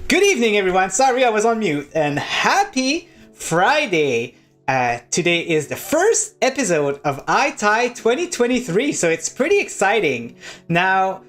Good evening, everyone. Sorry, I was on mute. And happy Friday. Today is the first episode of iTie 2023, so it's pretty exciting. Now,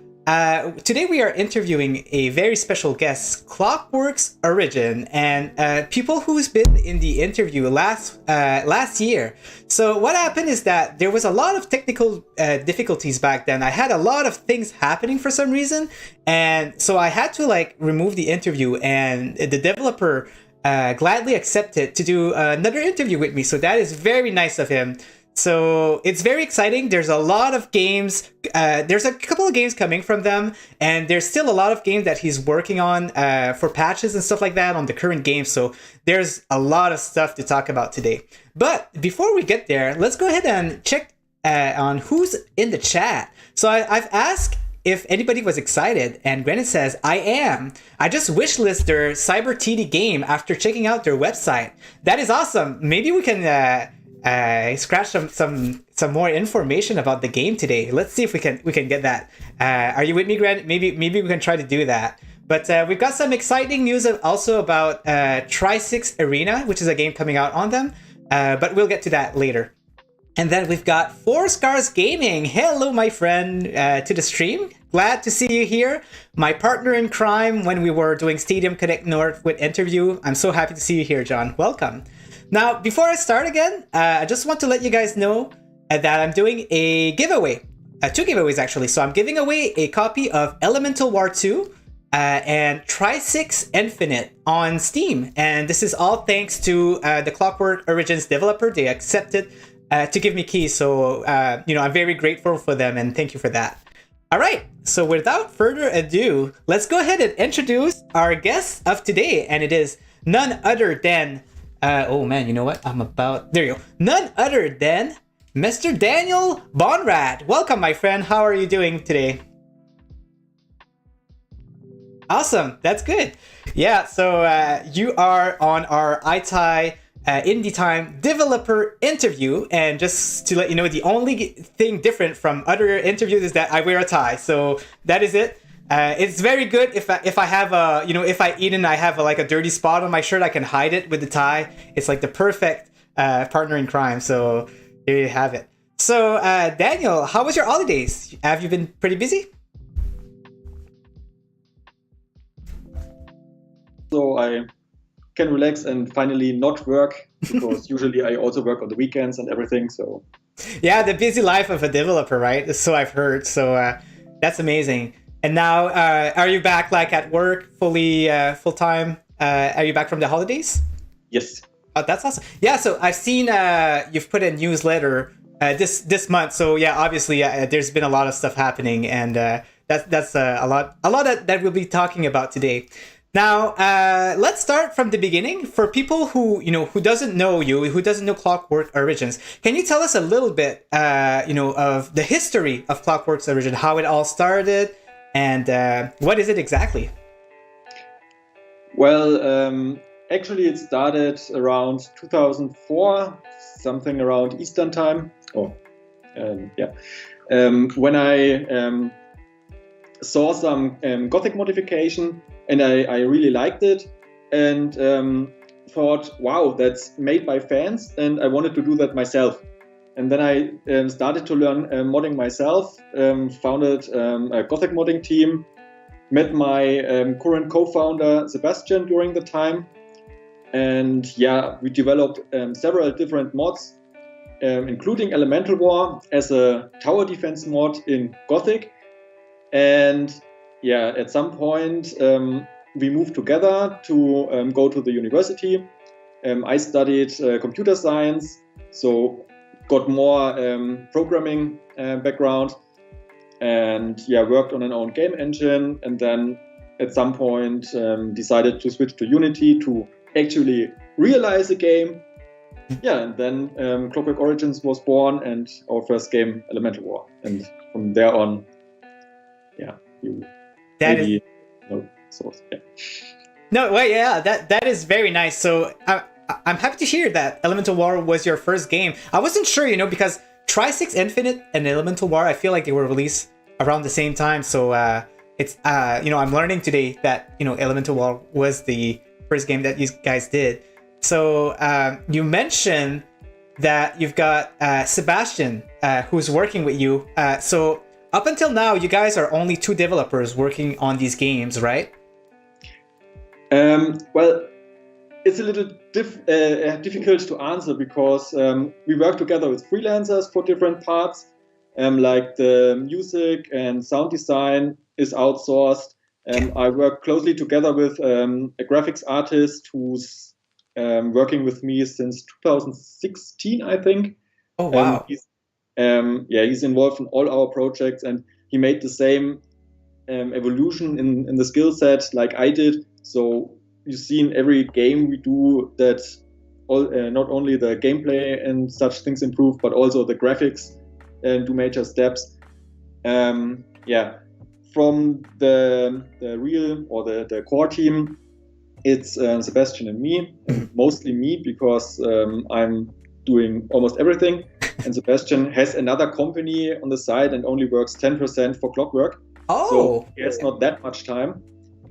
today we are interviewing a very special guest, Clockwork Origins, and people who's been in the interview last year. So what happened is that there was a lot of technical difficulties back then. I had a lot of things happening for some reason, and so I had to remove the interview, and the developer gladly accepted to do another interview with me. So that is very nice of him. So it's very exciting. There's a lot of games. There's a couple of games coming from them, and there's still a lot of games that he's working on for patches and stuff like that on the current game. So there's a lot of stuff to talk about today. But before we get there, let's go ahead and check on who's in the chat. So I've asked if anybody was excited, and Grennan says, I am. I just wishlist their CyberTD game after checking out their website. That is awesome. Maybe we can scratch some more information about the game today. Let's see if we can get that. Are you with me, Grennan? Maybe we can try to do that. But we've got some exciting news also about Xeres Arena, which is a game coming out on them. But we'll get to that later. And then we've got Four Scars Gaming. Hello, my friend, to the stream. Glad to see you here. My partner in crime when we were doing Stadium Connect North with interview. I'm so happy to see you here, John. Welcome. Now, before I start again, I just want to let you guys know that I'm doing a giveaway. 2 giveaways, actually. So I'm giving away a copy of Elemental War 2 and Xeres Infinite on Steam. And this is all thanks to the Clockwork Origins developer. They accepted to give me keys. So, I'm very grateful for them and thank you for that. All right. So without further ado, let's go ahead and introduce our guest of today. And it is none other than, oh man, you know what? There you go. None other than Mr. Daniel Bonrath. Welcome, my friend. How are you doing today? Awesome. That's good. Yeah. So you are on our ITI Indie Time developer interview, and just to let you know, the only thing different from other interviews is that I wear a tie. So that is it. It's very good if I have if I eat and I have a dirty spot on my shirt, I can hide it with the tie. It's like the perfect partner in crime. So here you have it. So Daniel, how was your holidays? Have you been pretty busy? So I can relax and finally not work, because usually I also work on the weekends and everything. So yeah, the busy life of a developer, right? So I've heard. So that's amazing. And now, are you back at work fully full time? Are you back from the holidays? Yes. Oh, that's awesome. Yeah. So I've seen you've put a newsletter this month. So yeah, obviously there's been a lot of stuff happening, and that's a lot that we'll be talking about today. Now, let's start from the beginning. For people who doesn't know you, who doesn't know Clockwork Origins, can you tell us a little bit, of the history of Clockwork Origins, how it all started, and what is it exactly? Well, actually, it started around 2004, something around Eastern time. When I saw some Gothic modification. And I really liked it, and thought, wow, that's made by fans, and I wanted to do that myself. And then I started to learn modding myself, founded a Gothic modding team, met my current co-founder, Sebastian, during the time. And yeah, we developed several different mods, including Elemental War as a tower defense mod in Gothic. And yeah, at some point we moved together to go to the university. I studied computer science, so got more programming background, and yeah, worked on an own game engine. And then at some point decided to switch to Unity to actually realize a game. Yeah, and then Clockwork Origins was born, and our first game, Elemental War. And from there on, yeah, you. That is very nice. So I'm happy to hear that Elemental War was your first game. I wasn't sure, because Xeres Infinite and Elemental War, I feel like they were released around the same time. So it's I'm learning today that Elemental War was the first game that you guys did. So you mentioned that you've got Sebastian who's working with you. So up until now, you guys are only 2 developers working on these games, right? Well, it's a little difficult to answer, because we work together with freelancers for different parts. Like the music and sound design is outsourced. I work closely together with a graphics artist who's working with me since 2016, I think. Oh, wow. He's involved in all our projects, and he made the same evolution in the skill set like I did. So you see in every game we do that not only the gameplay and such things improve, but also the graphics do major steps. from the real or the core team, it's Sebastian and me, and mostly me because I'm doing almost everything. And Sebastian has another company on the side and only works 10% for Clockwork. Oh, so he has not that much time.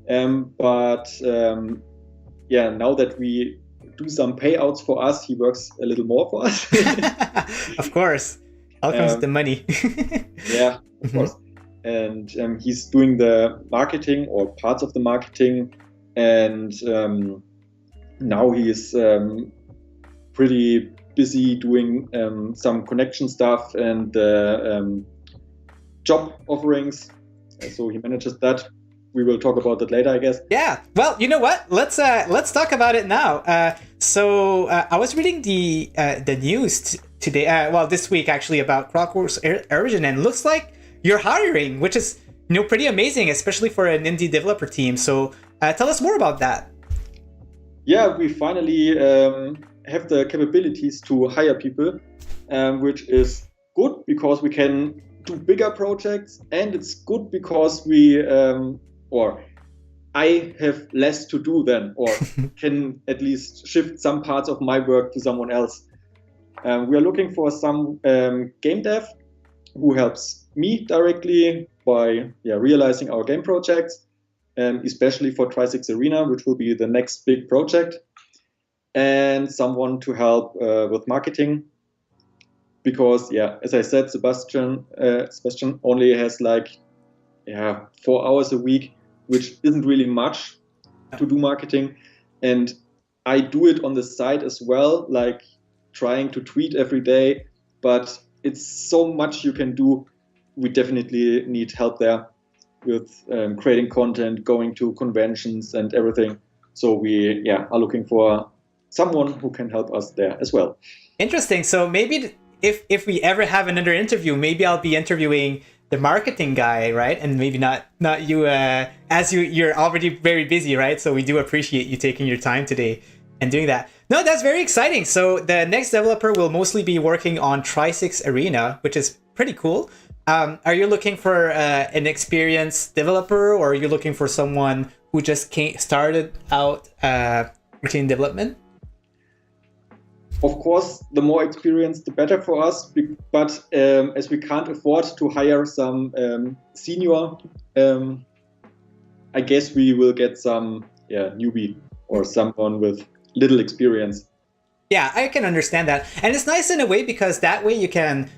But now that we do some payouts for us, he works a little more for us. Of course, all comes the money. Yeah, of course. And he's doing the marketing or parts of the marketing, and now he is pretty busy doing some connection stuff and job offerings. So he manages that. We will talk about that later, I guess. Yeah. Well, you know what? Let's talk about it now. So I was reading the news today. This week actually, about Clockwork Origins, and looks like you're hiring, which is pretty amazing, especially for an indie developer team. So tell us more about that. Yeah, we finally have the capabilities to hire people, which is good because we can do bigger projects, and it's good because I have less to do then, or can at least shift some parts of my work to someone else. We are looking for some game dev who helps me directly by realizing our game projects, especially for Xeres Arena, which will be the next big project, and someone to help with marketing. Because, as I said, Sebastian only has 4 hours a week, which isn't really much to do marketing. And I do it on the side as well, like trying to tweet every day, but it's so much you can do. We definitely need help there with creating content, going to conventions and everything. So we are looking for someone who can help us there as well. Interesting. So maybe if we ever have another interview, maybe I'll be interviewing the marketing guy, right? And maybe not you, as you're already very busy, right? So we do appreciate you taking your time today and doing that. No, that's very exciting. So the next developer will mostly be working on Xeres Arena, which is pretty cool. Are you looking for an experienced developer, or are you looking for someone who just started out routine development? Of course, the more experience, the better for us. But as we can't afford to hire some senior, I guess we will get some newbie or someone with little experience. Yeah, I can understand that, and it's nice in a way because that way you can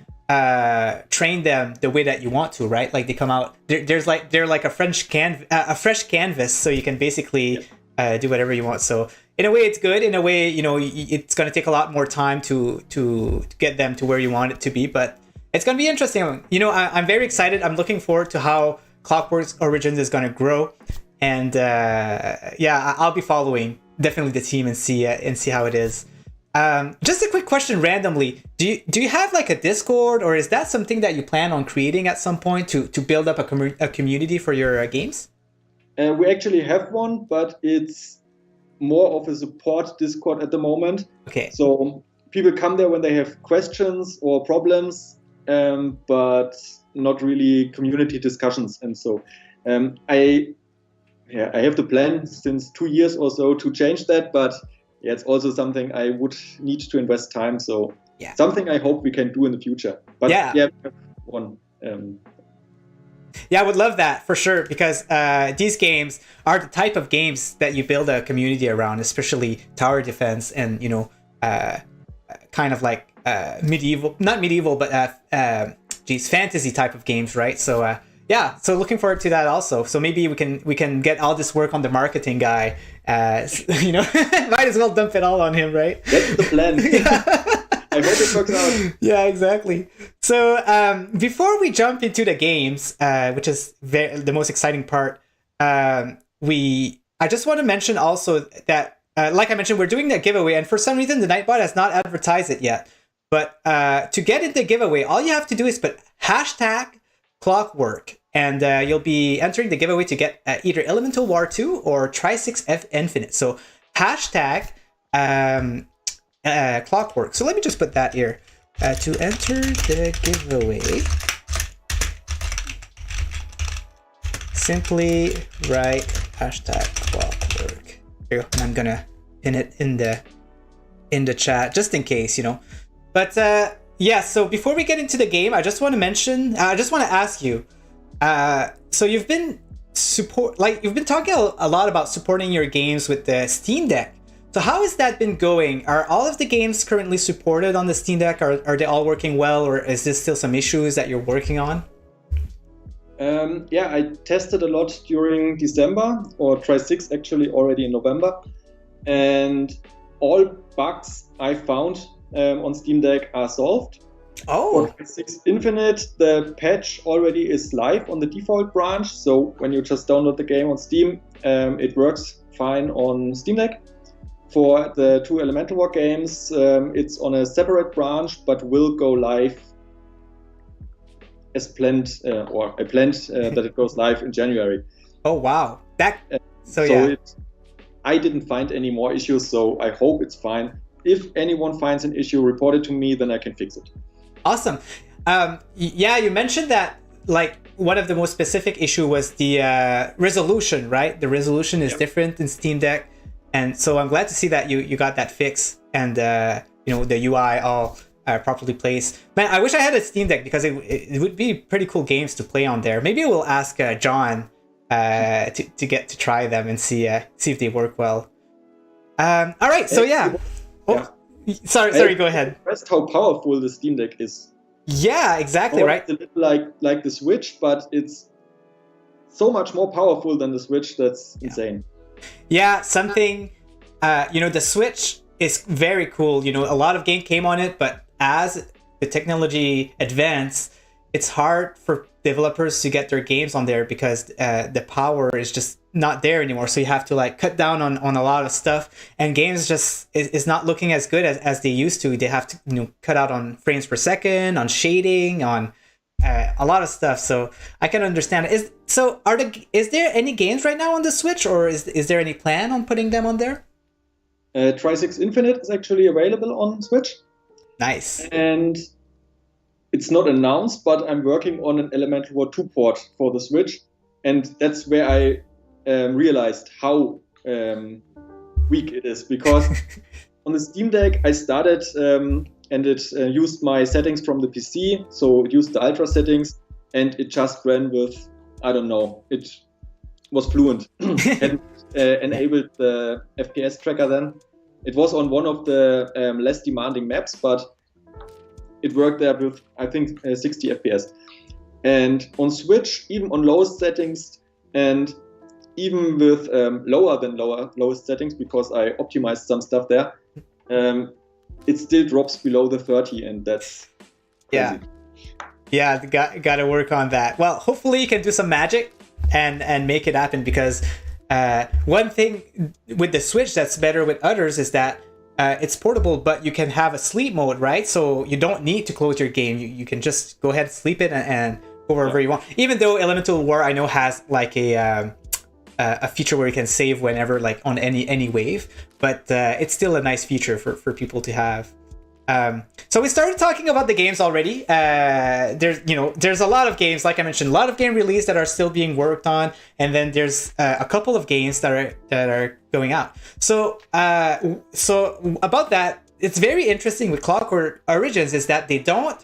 train them the way that you want to, right? Like they come out, they're like a fresh canvas, so you can basically do whatever you want. So in a way, it's good. In a way, it's going to take a lot more time to get them to where you want it to be, but it's going to be interesting. I'm very excited. I'm looking forward to how Clockwork Origins is going to grow, and I'll be following definitely the team and see how it is. Just a quick question randomly. Do you have like a Discord, or is that something that you plan on creating at some point to build up a community for your games? We actually have one, but it's more of a support Discord at the moment. Okay. So people come there when they have questions or problems, but not really community discussions. And so I have the plan since 2 years or so to change that, but it's also something I would need to invest time. So something I hope we can do in the future. But we have one. I would love that for sure, because these games are the type of games that you build a community around, especially tower defense and kind of like not medieval, but fantasy type of games, right? So so looking forward to that also. So maybe we can get all this work on the marketing guy. Might as well dump it all on him, right? That's the plan. I hope it works out. Yeah, exactly. So before we jump into the games, which is the most exciting part, I just want to mention also that, like I mentioned, we're doing that giveaway, and for some reason the Nightbot has not advertised it yet. But to get into the giveaway, all you have to do is put #Clockwork, and you'll be entering the giveaway to get either Elemental War 2 or Xeres F Infinite. So #Clockwork. So let me just put that here. To enter the giveaway, Simply write hashtag Clockwork. Here you go. And I'm gonna pin it in the chat just in case, you know. But yeah, so before we get into the game, I just want to ask you. So you've been talking a lot about supporting your games with the Steam Deck. So how has that been going? Are all of the games currently supported on the Steam Deck? Are they all working well, or is there still some issues that you're working on? Yeah, I tested a lot during December, or Try 6 actually already in November. And all bugs I found on Steam Deck are solved. Oh. For Try 6 Infinite, the patch already is live on the default branch. So when you just download the game on Steam, it works fine on Steam Deck. For the two Elemental War games, it's on a separate branch, but will go live as planned, that it goes live in January. Oh wow! I didn't find any more issues, so I hope it's fine. If anyone finds an issue, report it to me, then I can fix it. Awesome. Yeah, you mentioned that like one of the most specific issue was the resolution, right? The resolution is different in Steam Deck, and so I'm glad to see that you got that fix and you know, the UI all properly placed. Man, I wish I had a Steam Deck because it would be pretty cool games to play on there. Maybe we'll ask John to get to try them and see if they work well. All right, so yeah. Sorry, go ahead. Impressed how powerful the Steam Deck is. Yeah, exactly, right? It's a bit like the Switch, but it's so much more powerful than the Switch. That's insane. Yeah, something, you know, the Switch is very cool. You know, a lot of game came on it, but as the technology advanced, it's hard for developers to get their games on there because the power is just not there anymore. So you have to like cut down on a lot of stuff, and games just is not looking as good as they used to. They have to, you know, cut out on frames per second, on shading, on a lot of stuff. So I can understand it. Is there any games right now on the Switch, or is there any plan on putting them on there? Try 6 Infinite is actually available on Switch. Nice. And it's not announced, but I'm working on an Elemental War 2 port for the Switch, and that's where I realized how weak it is, because on the Steam Deck I started and it used my settings from the PC, so it used the Ultra settings, and it just ran with, I don't know, it was fluent and enabled the FPS tracker then. It was on one of the less demanding maps, but it worked there with, I think, 60 FPS. And on Switch, even on lowest settings, and even with lowest settings, because I optimized some stuff there, it still drops below the 30, and that's crazy. Yeah, got to work on that. Well, hopefully you can do some magic and make it happen, because one thing with the Switch that's better with others is that it's portable, but you can have a sleep mode, right? So you don't need to close your game. You can just go ahead and sleep it and go wherever you want. Even though Elemental War, I know, has like a feature where you can save whenever, like on any wave, but it's still a nice feature for people to have. So we started talking about the games already. There's a lot of games, like I mentioned, a lot of game release that are still being worked on, and then there's a couple of games that are going out. So about that, it's very interesting with Clockwork Origins is that they don't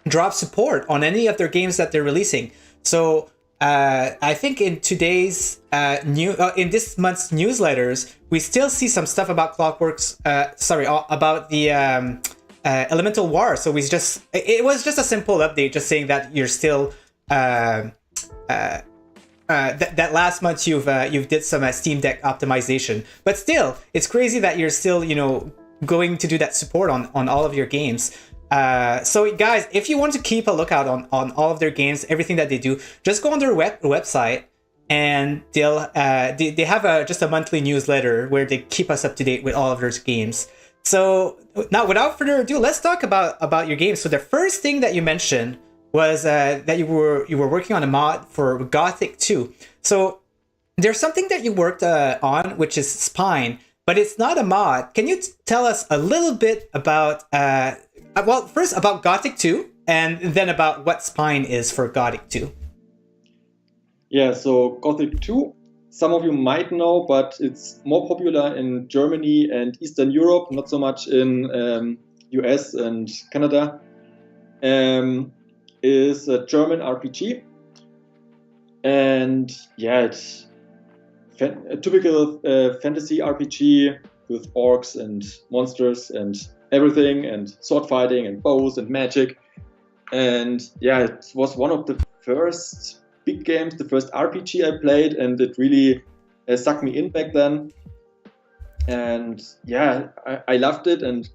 drop support on any of their games that they're releasing. So I think in today's in this month's newsletters, we still see some stuff about about the Elemental War. So it was just a simple update, just saying that you're still that last month you've did some Steam Deck optimization, but still it's crazy that you're still, you know, going to do that support on all of your games. So guys, if you want to keep a lookout on all of their games, everything that they do, just go on their website, and they have just a monthly newsletter where they keep us up to date with all of their games. So now, without further ado, let's talk about your games. So the first thing that you mentioned was that you were working on a mod for Gothic 2. So there's something that you worked on, which is Spine, but it's not a mod. Can you tell us a little bit about first about Gothic 2, and then about what Spine is for Gothic 2? Yeah, so Gothic 2, some of you might know, but it's more popular in Germany and Eastern Europe, not so much in US and Canada. Is a German RPG. And yeah, it's a typical fantasy RPG with orcs and monsters and everything, and sword fighting and bows and magic. And yeah, it was one of the first big games, the first RPG I played, and it really sucked me in back then. And yeah, I loved it, and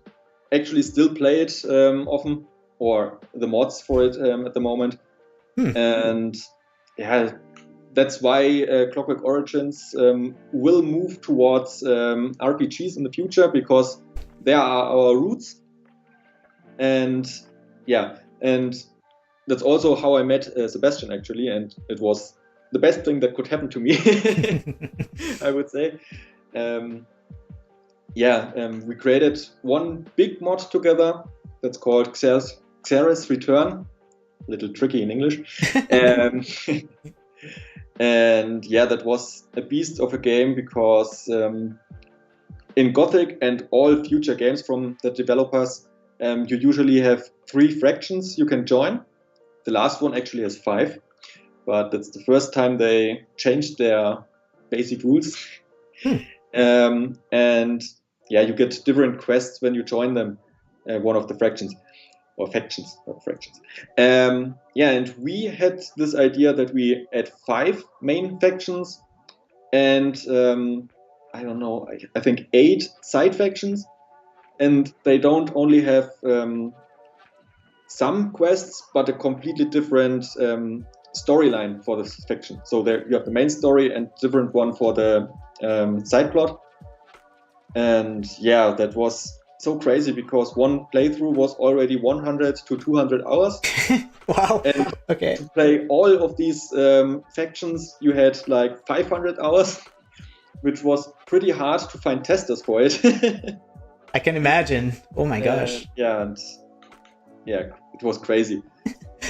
actually still play it often, or the mods for it at the moment. And yeah, that's why Clockwork Origins will move towards RPGs in the future, because they are our roots. And yeah, and that's also how I met Sebastian, actually, and it was the best thing that could happen to me, I would say. We created one big mod together that's called Xeres Return. A little tricky in English. And yeah, that was a beast of a game, because in Gothic and all future games from the developers, you usually have 3 factions you can join. The last one actually has 5, but that's the first time they changed their basic rules. And yeah, you get different quests when you join them, one of the factions. Or factions, not fractions. And we had this idea that we add 5 main factions and I don't know, I think 8 side factions, and they don't only have some quests, but a completely different storyline for this faction. So there you have the main story and different one for the side plot. And yeah, that was so crazy, because one playthrough was already 100 to 200 hours. Wow. And okay. To play all of these factions, you had like 500 hours, which was pretty hard to find testers for it. I can imagine. Oh my gosh. It was crazy.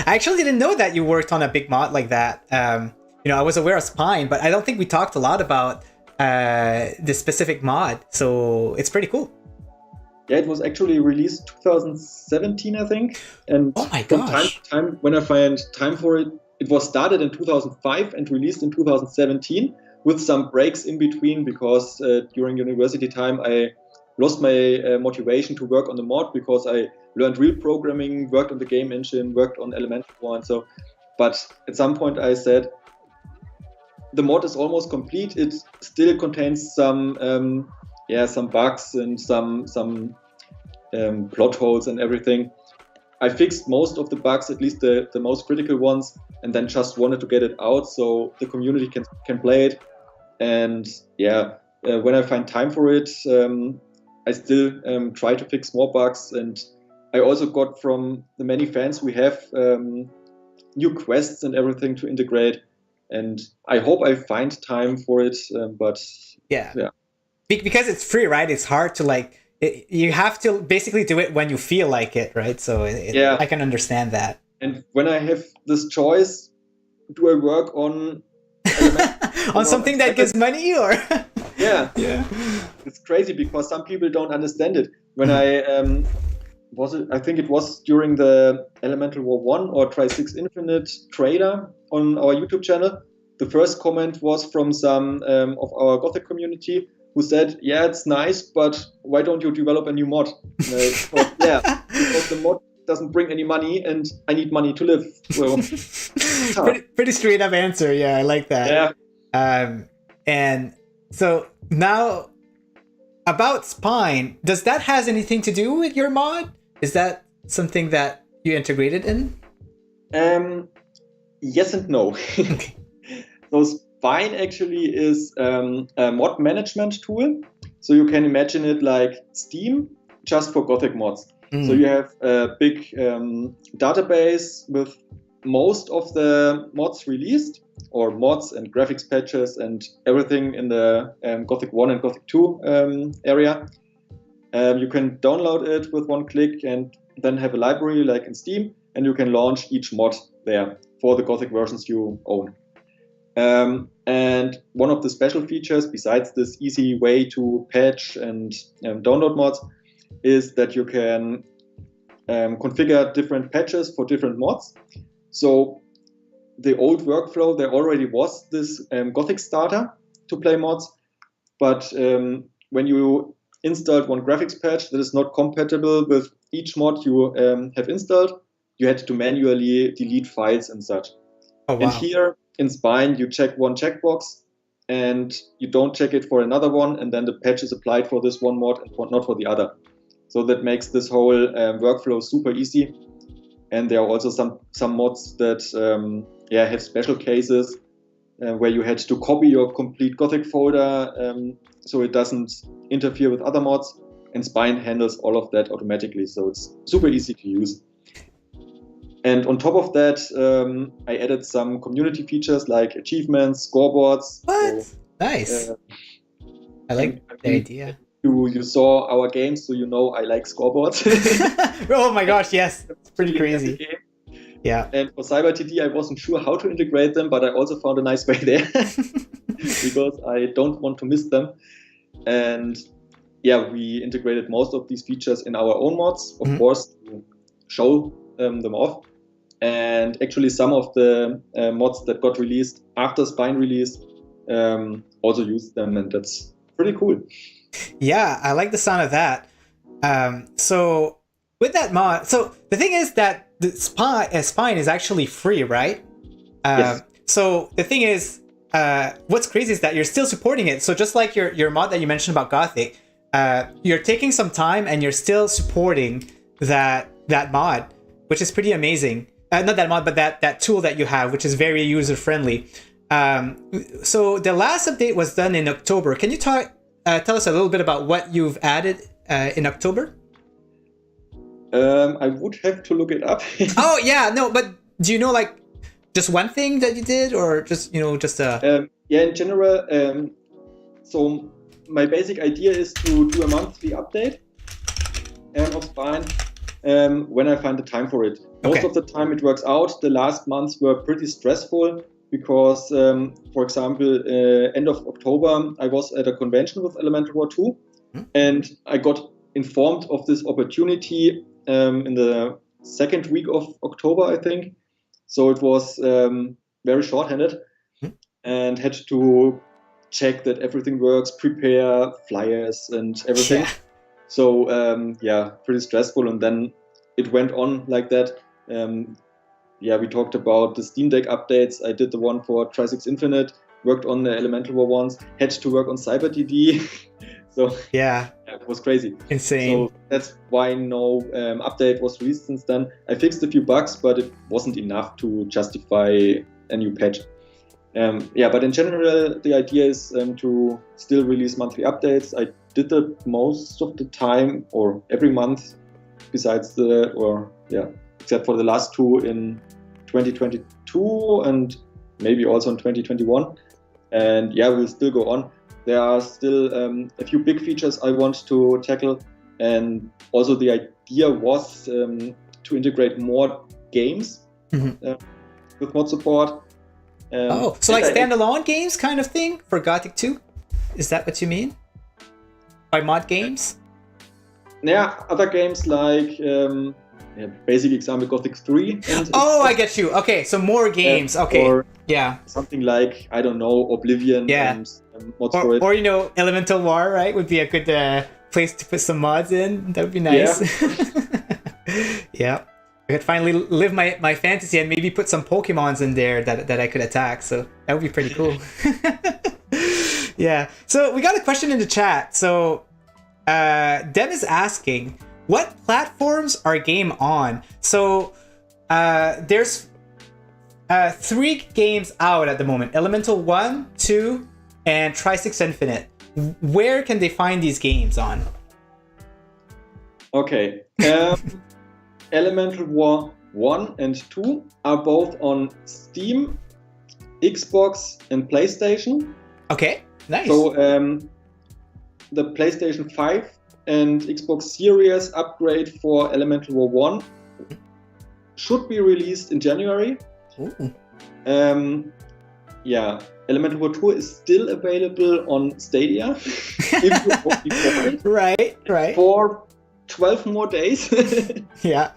I actually didn't know that you worked on a big mod like that. I was aware of Spine, but I don't think we talked a lot about this specific mod. So it's pretty cool. Yeah, it was actually released 2017, I think. And oh my from gosh. time to time, when I find time for it, it was started in 2005 and released in 2017, with some breaks in between, because during university time I lost my motivation to work on the mod, because I learned real programming, worked on the game engine, worked on Elemental One. But at some point I said, the mod is almost complete. It still contains some bugs and some plot holes and everything. I fixed most of the bugs, at least the most critical ones, and then just wanted to get it out so the community can play it. And when I find time for it, I still try to fix more bugs. And I also got from the many fans we have new quests and everything to integrate. And I hope I find time for it. Because it's free, right? It's hard to you have to basically do it when you feel like it, right? So I can understand that. And when I have this choice, do I work on on something that gives money, or yeah, it's crazy, because some people don't understand it. When I think it was during the Elemental War 1 or Tri-6 Infinite trailer on our YouTube channel, the first comment was from some of our Gothic community, who said, yeah, it's nice, but why don't you develop a new mod? Because the mod doesn't bring any money, and I need money to live. So, pretty straight up answer. Yeah, I like that. Yeah. And so now, about Spine, does that has anything to do with your mod? Is that something that you integrated in? Yes and no. Okay. So Spine actually is a mod management tool. So you can imagine it like Steam, just for Gothic mods. So you have a big database with most of the mods released, or mods and graphics patches and everything in the Gothic 1 and Gothic 2 area. You can download it with one click and then have a library like in Steam, and you can launch each mod there for the Gothic versions you own. And one of the special features, besides this easy way to patch and download mods, is that you can configure different patches for different mods. So the old workflow, there already was this Gothic starter to play mods, but when you installed one graphics patch that is not compatible with each mod you have installed, you had to manually delete files and such. Oh, wow. And here in Spine, you check one checkbox and you don't check it for another one, and then the patch is applied for this one mod and not for the other. So that makes this whole workflow super easy. And there are also some mods that have special cases where you had to copy your complete Gothic folder so it doesn't interfere with other mods. And Spine handles all of that automatically, so it's super easy to use. And on top of that, I added some community features like achievements, scoreboards. What? So, nice. I like the idea. You saw our games, so you know I like scoreboards. Oh my gosh, yes. It's pretty crazy. Yeah. And for CyberTD, I wasn't sure how to integrate them, but I also found a nice way there because I don't want to miss them. And yeah, we integrated most of these features in our own mods, of course, to show them off. And actually, some of the mods that got released after Spine release also used them, and that's pretty cool. Yeah, I like the sound of that. So with that mod, so the thing is that the Spine is actually free, right? Yes. So the thing is, what's crazy is that you're still supporting it. So just like your mod that you mentioned about Gothic, you're taking some time and you're still supporting that mod, which is pretty amazing. Not that mod, but that tool that you have, which is very user friendly. So the last update was done in October. Can you tell us a little bit about what you've added in October? I would have to look it up. Oh yeah, no, but do you know like just one thing that you did, or just in general. So my basic idea is to do a monthly update of Spine when I find the time for it. Most of the time it works out. The last months were pretty stressful because, for example, end of October, I was at a convention with Elemental War 2, and I got informed of this opportunity in the second week of October, I think. So it was very short-handed and had to check that everything works, prepare flyers and everything. Yeah. So, pretty stressful. And then it went on like that. We talked about the Steam Deck updates. I did the one for Tri-6 Infinite, worked on the Elemental War ones, had to work on CyberTD. So yeah, it was crazy. Insane. So that's why no update was released since then. I fixed a few bugs, but it wasn't enough to justify a new patch. But in general, the idea is to still release monthly updates. I did that most of the time, or every month, except for the last two in 2022 and maybe also in 2021. And we'll still go on. There are still a few big features I want to tackle, and also the idea was to integrate more games with mod support. So like standalone games kind of thing for Gothic 2? Is that what you mean? By mod games? Yeah, other games like, basic example, Gothic 3. I get you. Okay, so more games. Okay, or yeah. Something like, I don't know, Oblivion. Yeah. Mods for it. Or, Elemental War, right? Would be a good place to put some mods in. That would be nice. Yeah. I could finally live my fantasy and maybe put some Pokemons in there that I could attack. So that would be pretty cool. Yeah. So we got a question in the chat. So Dem is asking, what platforms are game on? So there's 3 games out at the moment. Elemental 1, 2, and Tri-6 Infinite. Where can they find these games on? Okay. Elemental War 1 and 2 are both on Steam, Xbox, and PlayStation. Okay, nice. So the PlayStation 5 and Xbox Series upgrade for Elemental War 1 should be released in January. yeah, Elemental War 2 is still available on Stadia if you only bought it Right. for 12 more days. Yeah.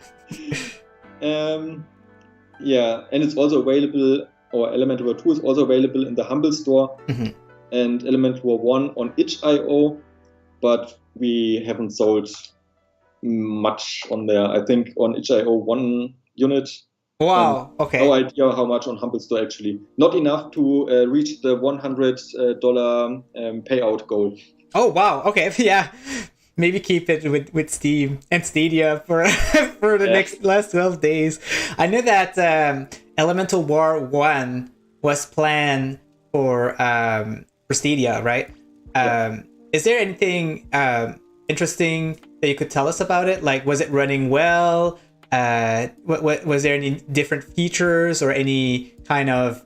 Yeah, and it's also available, or Elemental War 2 is also available in the Humble Store, and Elemental War 1 on itch.io, but we haven't sold much on there. I think on itch.io 1 unit. Wow. Okay. No idea how much on Humble Store actually. Not enough to reach the $100 payout goal. Oh wow. Okay. Yeah. Maybe keep it with Steam and Stadia for for the last 12 days. I know that Elemental War 1 was planned for Stadia, right? Is there anything interesting that you could tell us about it? Like, was it running well? What was there any different features or any kind of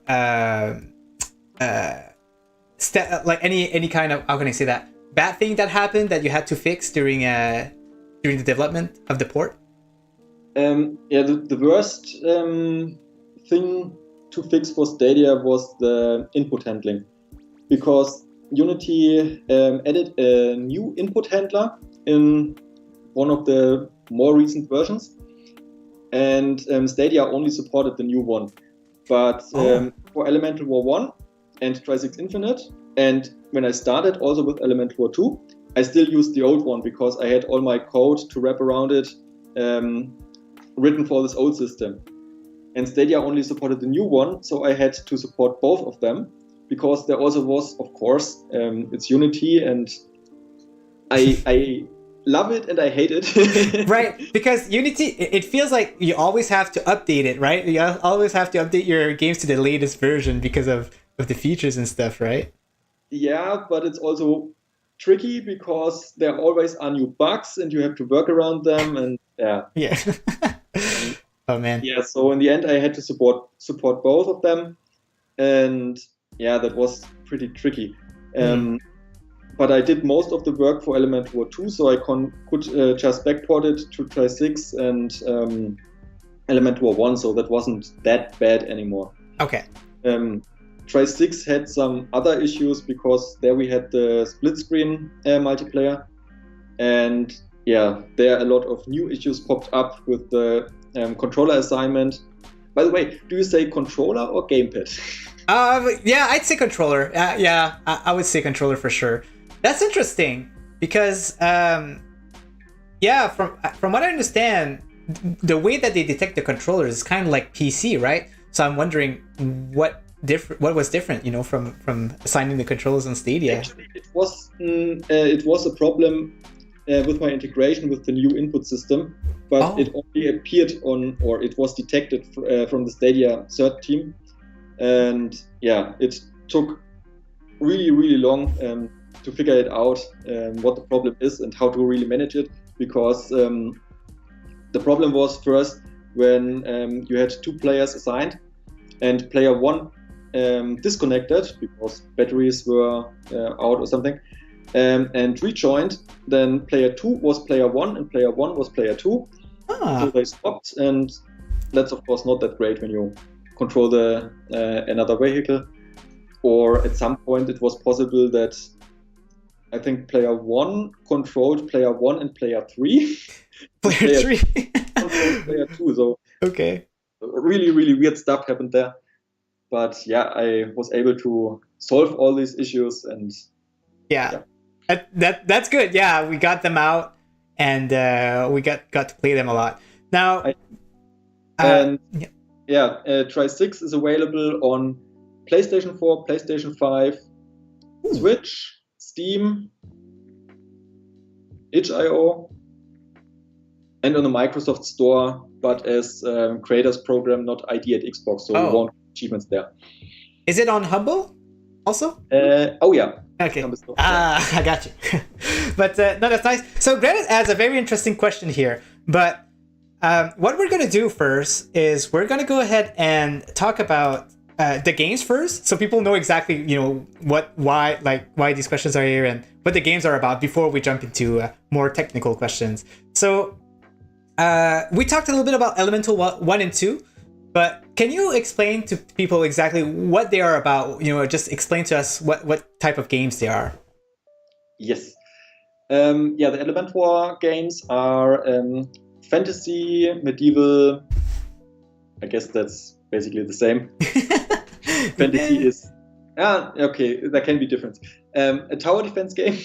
like any kind of, how can I say that, bad thing that happened that you had to fix during the development of the port? The worst thing to fix for Stadia was the input handling, because Unity added a new input handler in one of the more recent versions, and Stadia only supported the new one. But for Elemental War 1 and Tri-6 Infinite, and when I started also with Elemental War 2, I still used the old one because I had all my code to wrap around it written for this old system. And Stadia only supported the new one, so I had to support both of them, because there also was, of course, it's Unity, and I love it and I hate it. Right, because Unity, it feels like you always have to update it, right? You always have to update your games to the latest version because of the features and stuff, right? Yeah, but it's also tricky because there always are new bugs and you have to work around them, and yeah. Oh man. Yeah, so in the end I had to support both of them, and that was pretty tricky. But I did most of the work for Elemental War 2, so I could just backport it to Tri-6 and Elemental War 1, so that wasn't that bad anymore. Okay. Tri-6 had some other issues because there we had the split screen multiplayer, and there a lot of new issues popped up with the controller assignment. By the way, do you say controller or gamepad? I'd say controller. I would say controller for sure. That's interesting because from what I understand, the way that they detect the controllers is kind of like PC, right? So I'm wondering what was different, from assigning the controllers on Stadia. Actually, it was a problem with my integration with the new input system, but it only appeared or it was detected from the Stadia cert team, and it took really, really long to figure it out, what the problem is and how to really manage it, because the problem was first when you had two players assigned and player one disconnected because batteries were out or something, and rejoined. Then player 2 was player 1 and player 1 was player 2. So they stopped, and that's of course not that great when you control the another vehicle. Or at some point it was possible that I think player 1 controlled player 1 and player 3. Player 3 controlled player 2. So okay, really, really weird stuff happened there. But I was able to solve all these issues, and that's good. Yeah, we got them out, and we got to play them a lot. Now, Tri-6 is available on PlayStation 4, PlayStation 5, Switch, Steam, itch.io, and on the Microsoft Store, but as creators program, not ID at Xbox, so you won't have achievements there. Is it on Humble also? Okay. I got you. But no, that's nice. So Granite adds a very interesting question here. But what we're going to do first is we're going to go ahead and talk about the games first, so people know exactly, why these questions are here and what the games are about before we jump into more technical questions. So we talked a little bit about Elemental 1 and 2, But can you explain to people exactly what they are about? Just explain to us what type of games they are. Yes. The Element War games are fantasy, medieval. I guess that's basically the same. Fantasy is... okay, there can be difference. A tower defense game.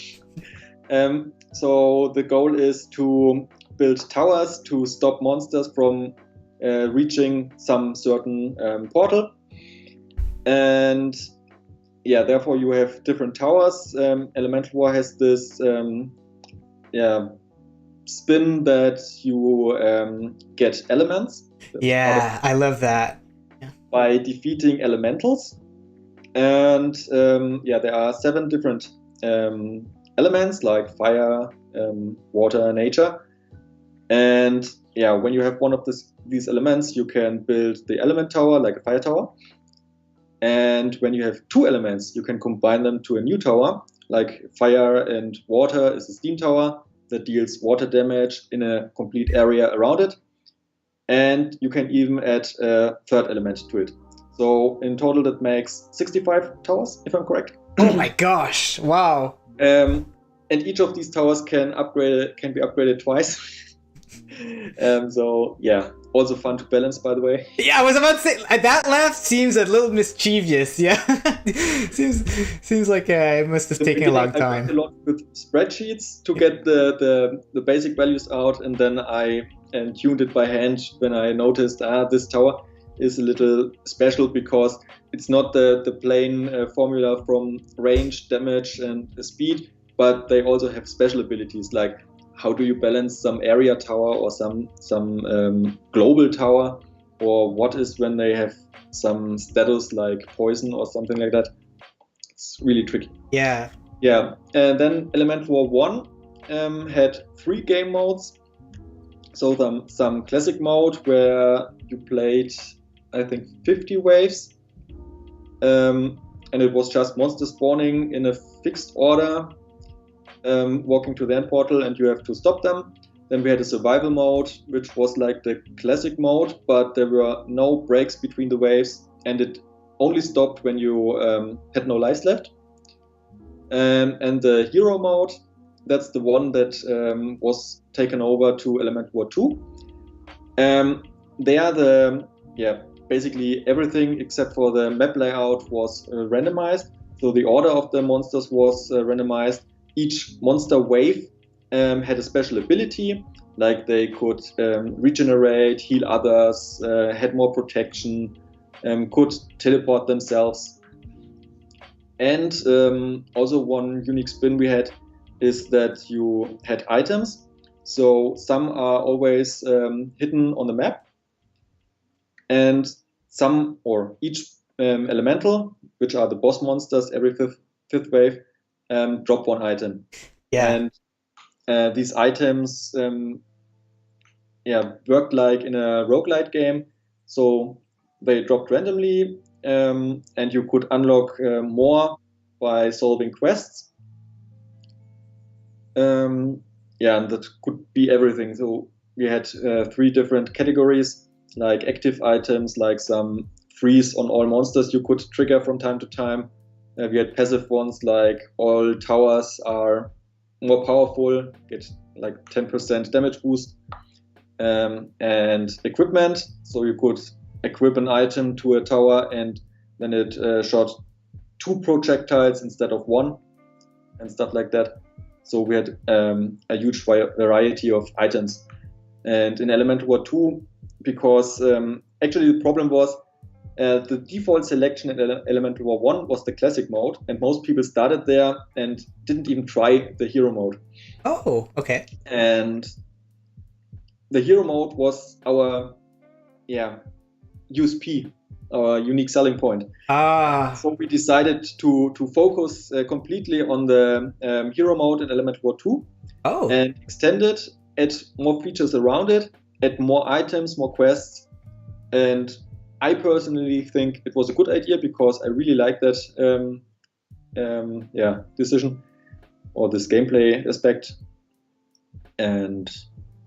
So the goal is to build towers to stop monsters from reaching some certain portal. And therefore you have different towers. Elemental War has this spin that you get elements. Yeah, I love that. By defeating elementals. And there are 7 different elements like fire, water, nature. And when you have one of these elements, you can build the element tower like a fire tower. And when you have 2 elements, you can combine them to a new tower, like fire and water is a steam tower that deals water damage in a complete area around it. And you can even add a 3rd element to it. So in total, that makes 65 towers, if I'm correct. Oh my gosh! Wow. And each of these towers can be upgraded twice. Also fun to balance, by the way. Yeah, I was about to say that laugh seems a little mischievous. Yeah, seems like it must have taken a long time. I worked a lot with spreadsheets to get the basic values out, and then I tuned it by hand when I noticed this tower is a little special because it's not the plain formula from range, damage, and speed, but they also have special abilities like how do you balance some area tower or some global tower, or what is when they have some status like poison or something like that. It's really tricky. Yeah. And then Element War 1 had 3 game modes. So some classic mode where you played, I think, 50 waves, and it was just monsters spawning in a fixed order, walking to the end portal, and you have to stop them. Then we had a survival mode, which was like the classic mode, but there were no breaks between the waves, and it only stopped when you had no lives left. And the hero mode, that's the one that was taken over to Element War 2. Basically everything except for the map layout was randomized. So the order of the monsters was randomized. Each monster wave had a special ability, like they could regenerate, heal others, had more protection, could teleport themselves. And also one unique spin we had is that you had items. So some are always hidden on the map, and some, or each elemental, which are the boss monsters every fifth wave, drop 1 item. Yeah. And these items worked like in a roguelite game. So they dropped randomly, and you could unlock more by solving quests. And that could be everything. So we had 3 different categories, like active items, like some freeze on all monsters you could trigger from time to time. We had passive ones, like all towers are more powerful, get like 10% damage boost. And equipment, so you could equip an item to a tower and then it shot 2 projectiles instead of 1 and stuff like that. So we had a huge variety of items. And in Element War 2, because actually the problem was the default selection in Elemental War 1 was the classic mode, and most people started there and didn't even try the hero mode. Oh, okay. And the hero mode was our USP, our unique selling point. So we decided to focus completely on the hero mode in Elemental War 2 and extend it, add more features around it, add more items, more quests. And I personally think it was a good idea because I really like that decision or this gameplay aspect. And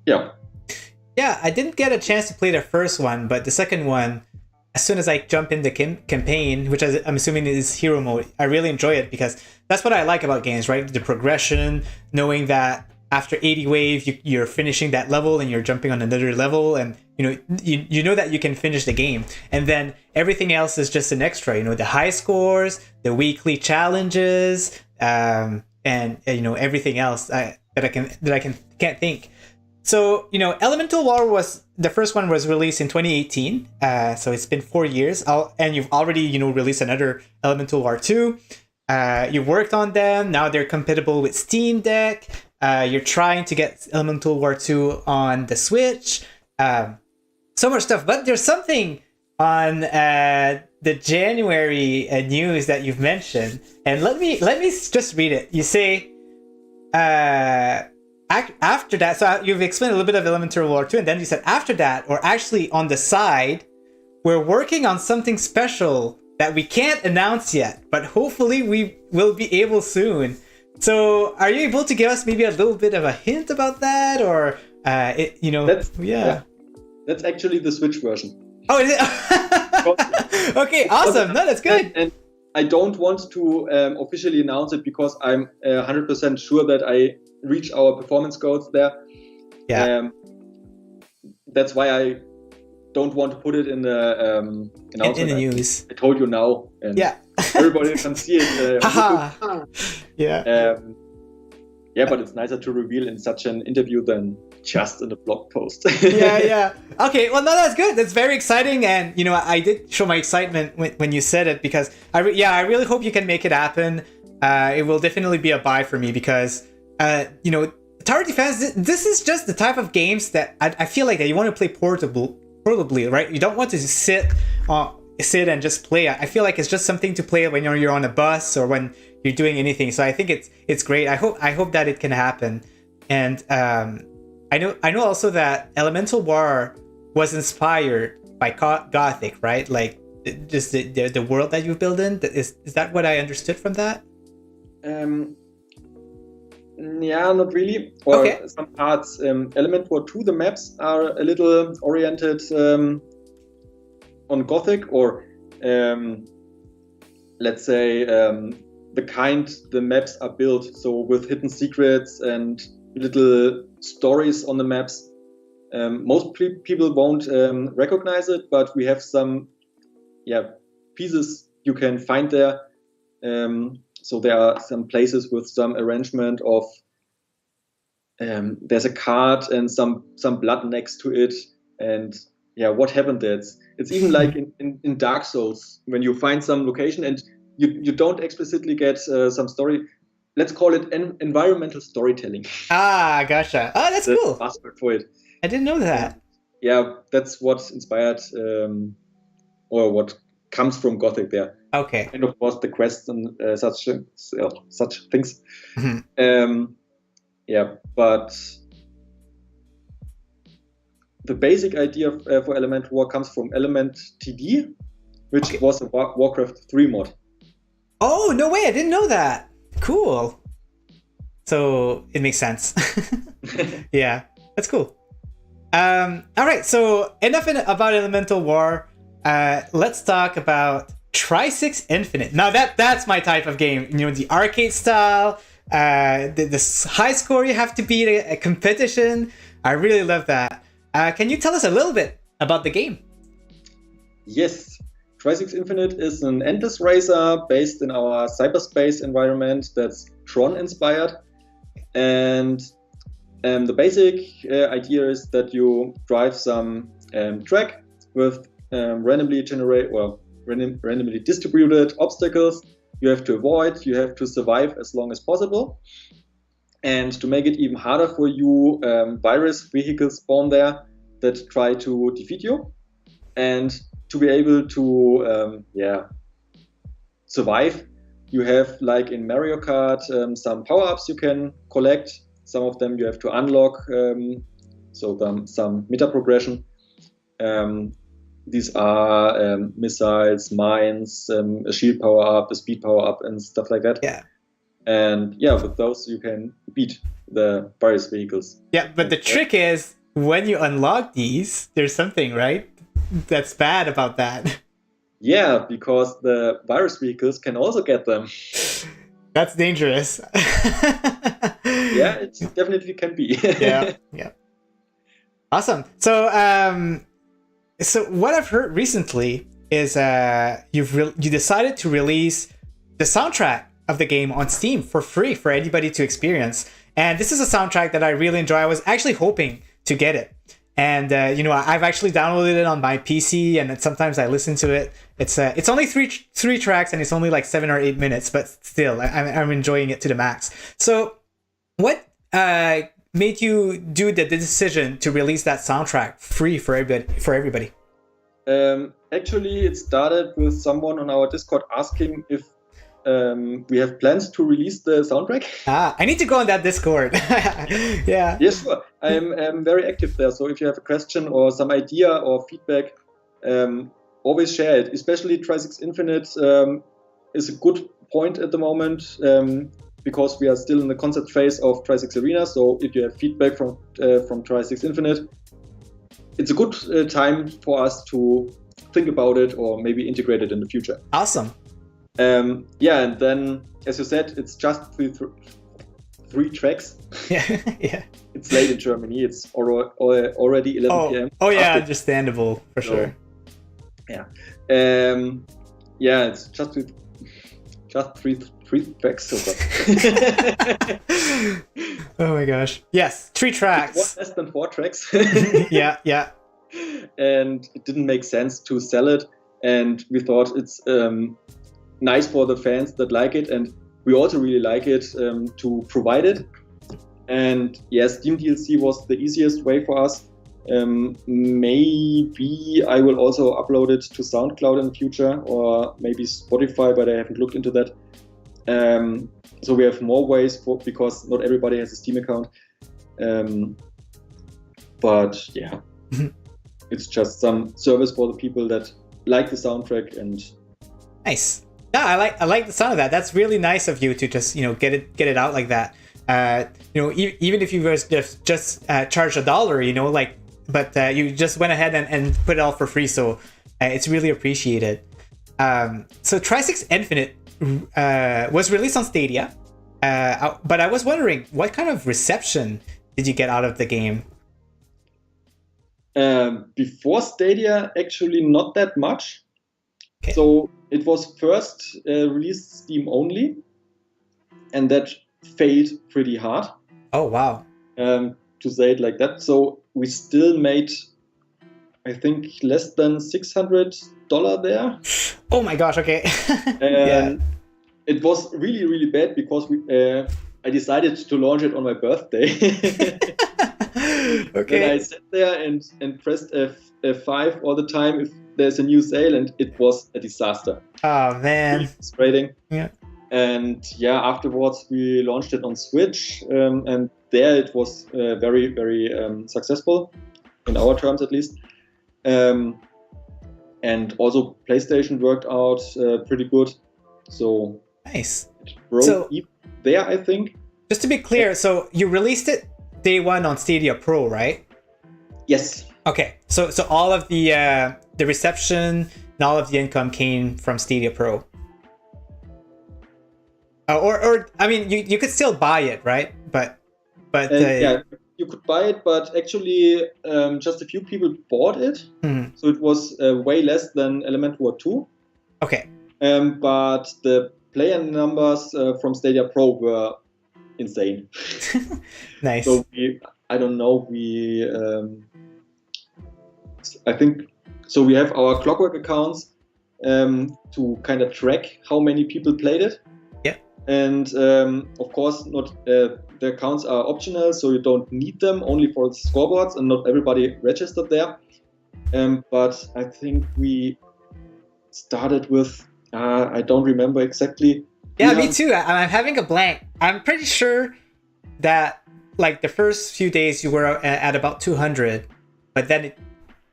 I didn't get a chance to play the first one, but the second one as soon as I jump in the campaign, which I'm assuming is hero mode, I really enjoy it because that's what I like about games, right? The progression, knowing that after 80 waves, you're finishing that level and you're jumping on another level, and you know that you can finish the game, and then everything else is just an extra. The high scores, the weekly challenges, and everything else that I can't think. So, Elemental War was the first one was released in 2018. So it's been 4 years, and you've already, released another Elemental War 2. You worked on them. Now they're compatible with Steam Deck. You're trying to get Elemental War 2 on the Switch. So much stuff. But there's something on the January news that you've mentioned. And let me just read it. You say... after that, so you've explained a little bit of Elemental War 2, and then you said after that, or actually on the side, we're working on something special that we can't announce yet, but hopefully we will be able soon. So are you able to give us maybe a little bit of a hint about that, or That's actually the Switch version. Oh, is it? Okay, awesome. No, that's good. And I don't want to officially announce it because I'm 100% sure that I reach our performance goals there. Yeah. That's why I don't want to put it in the announcement. In the news. I told you now, and everybody can see it. Yeah. But it's nicer to reveal in such an interview than just in a blog post. Yeah. Okay, well, no, that's good. That's very exciting, and I did show my excitement when you said it because I really hope you can make it happen. It will definitely be a buy for me because tower defense. This is just the type of games that I feel like that you want to play portably, right? You don't want to sit and just play. I feel like it's just something to play when you're on a bus or when you're doing anything. So I think it's great. I hope that it can happen. And I know also that Elemental War was inspired by Gothic, right? Like just the world that you've built in. Is that what I understood from that? Yeah, not really. Or okay. Some parts. Element War 2, the maps are a little oriented on Gothic, or let's say the kind the maps are built. So with hidden secrets and little stories on the maps. Most people won't recognize it, but we have some pieces you can find there. So there are some places with some arrangement of there's a card and some blood next to it, and what happened there? It's even like in Dark Souls when you find some location and you don't explicitly get some story. Let's call it environmental storytelling. Ah, gotcha. Oh, that's cool. Buzzword for it. I didn't know that. That's what inspired or what comes from Gothic there. Okay. And of course the quests and such things. Mm-hmm. But the basic idea for Elemental War comes from CyberTD, which was a Warcraft 3 mod. Oh, no way! I didn't know that. Cool. So it makes sense. Yeah, that's cool. All right, so enough about Elemental War. Let's talk about Tri-6 Infinite. Now that's my type of game. The arcade style, the high score you have to beat a competition. I really love that. Can you tell us a little bit about the game? Yes. Tri-6 Infinite is an endless racer based in our cyberspace environment that's Tron inspired. And the basic idea is that you drive some track with randomly distributed obstacles you have to avoid. You have to survive as long as possible. And to make it even harder for you, virus vehicles spawn there that try to defeat you. And to be able to survive, you have, like in Mario Kart, some power-ups you can collect. Some of them you have to unlock, some meta progression. These are missiles, mines, a shield power-up, a speed power-up, and stuff like that. Yeah. And with those you can beat the various vehicles. Yeah, but the trick is, when you unlock these, there's something, right? That's bad about that. Yeah, because the virus vehicles can also get them. That's dangerous. Yeah, it definitely can be. Yeah. Awesome. So, so what I've heard recently is you decided to release the soundtrack of the game on Steam for free for anybody to experience. And this is a soundtrack that I really enjoy. I was actually hoping to get it. And I've actually downloaded it on my PC, and sometimes I listen to it. It's only three tracks, and it's only like 7 or 8 minutes, but still, I'm enjoying it to the max. So, what made you do the decision to release that soundtrack free for everybody? Actually, it started with someone on our Discord asking if we have plans to release the soundtrack. I need to go on that Discord. Yeah. Yes, sure. I'm very active there. So if you have a question or some idea or feedback, always share it. Especially Tri-6 Infinite is a good point at the moment because we are still in the concept phase of Tri-6 Arena. So if you have feedback from Tri-6 Infinite, it's a good time for us to think about it or maybe integrate it in the future. Awesome. Yeah, and then, as you said, it's just three tracks. Yeah. It's late in Germany. It's already 11 p.m. Oh yeah, understandable for sure. Yeah. Yeah, it's just three tracks. Oh my gosh. Yes, 3 tracks. Less than 4 tracks. Yeah. And it didn't make sense to sell it, and we thought it's nice for the fans that like it, and we also really like it to provide it. And yes, Steam DLC was the easiest way for us. Maybe I will also upload it to SoundCloud in the future, or maybe Spotify, but I haven't looked into that. So we have more ways because not everybody has a Steam account. But yeah, it's just some service for the people that like the soundtrack. And nice. Yeah, I like the sound of that. That's really nice of you to just get it out like that. Even if you just charge $1, but you just went ahead and put it all for free. So it's really appreciated. So Tri-6 Infinite was released on Stadia, but I was wondering what kind of reception did you get out of the game? Before Stadia, actually not that much. Okay. So it was first released Steam only, and that failed pretty hard. Oh wow! To say it like that. So we still made, I think, less than $600 there. Oh my gosh! Okay. Yeah. It was really, really bad because I decided to launch it on my birthday. Okay. And I sat there and pressed F5 all the time if there's a new sale, and it was a disaster. Oh man. Really frustrating. Yeah. And yeah, afterwards we launched it on Switch, and there it was very, very successful, in our terms at least. And also PlayStation worked out pretty good. So nice. It broke even there, I think. Just to be clear, so you released it day one on Stadia Pro, right? Yes. Okay. So all of the reception and all of the income came from Stadia Pro. Or I mean, you could still buy it, right? But yeah, you could buy it, but actually just a few people bought it. Mm-hmm. So it was way less than Element War 2. Okay. But the player numbers from Stadia Pro were insane. Nice. So I don't know, I think, so we have our Clockwork accounts to kind of track how many people played it. Yeah. And of course, not the accounts are optional, so you don't need them, only for the scoreboards, and not everybody registered there. But I think we started with, I don't remember exactly. Yeah, me too. I'm having a blank. I'm pretty sure that like the first few days you were at about 200, but then it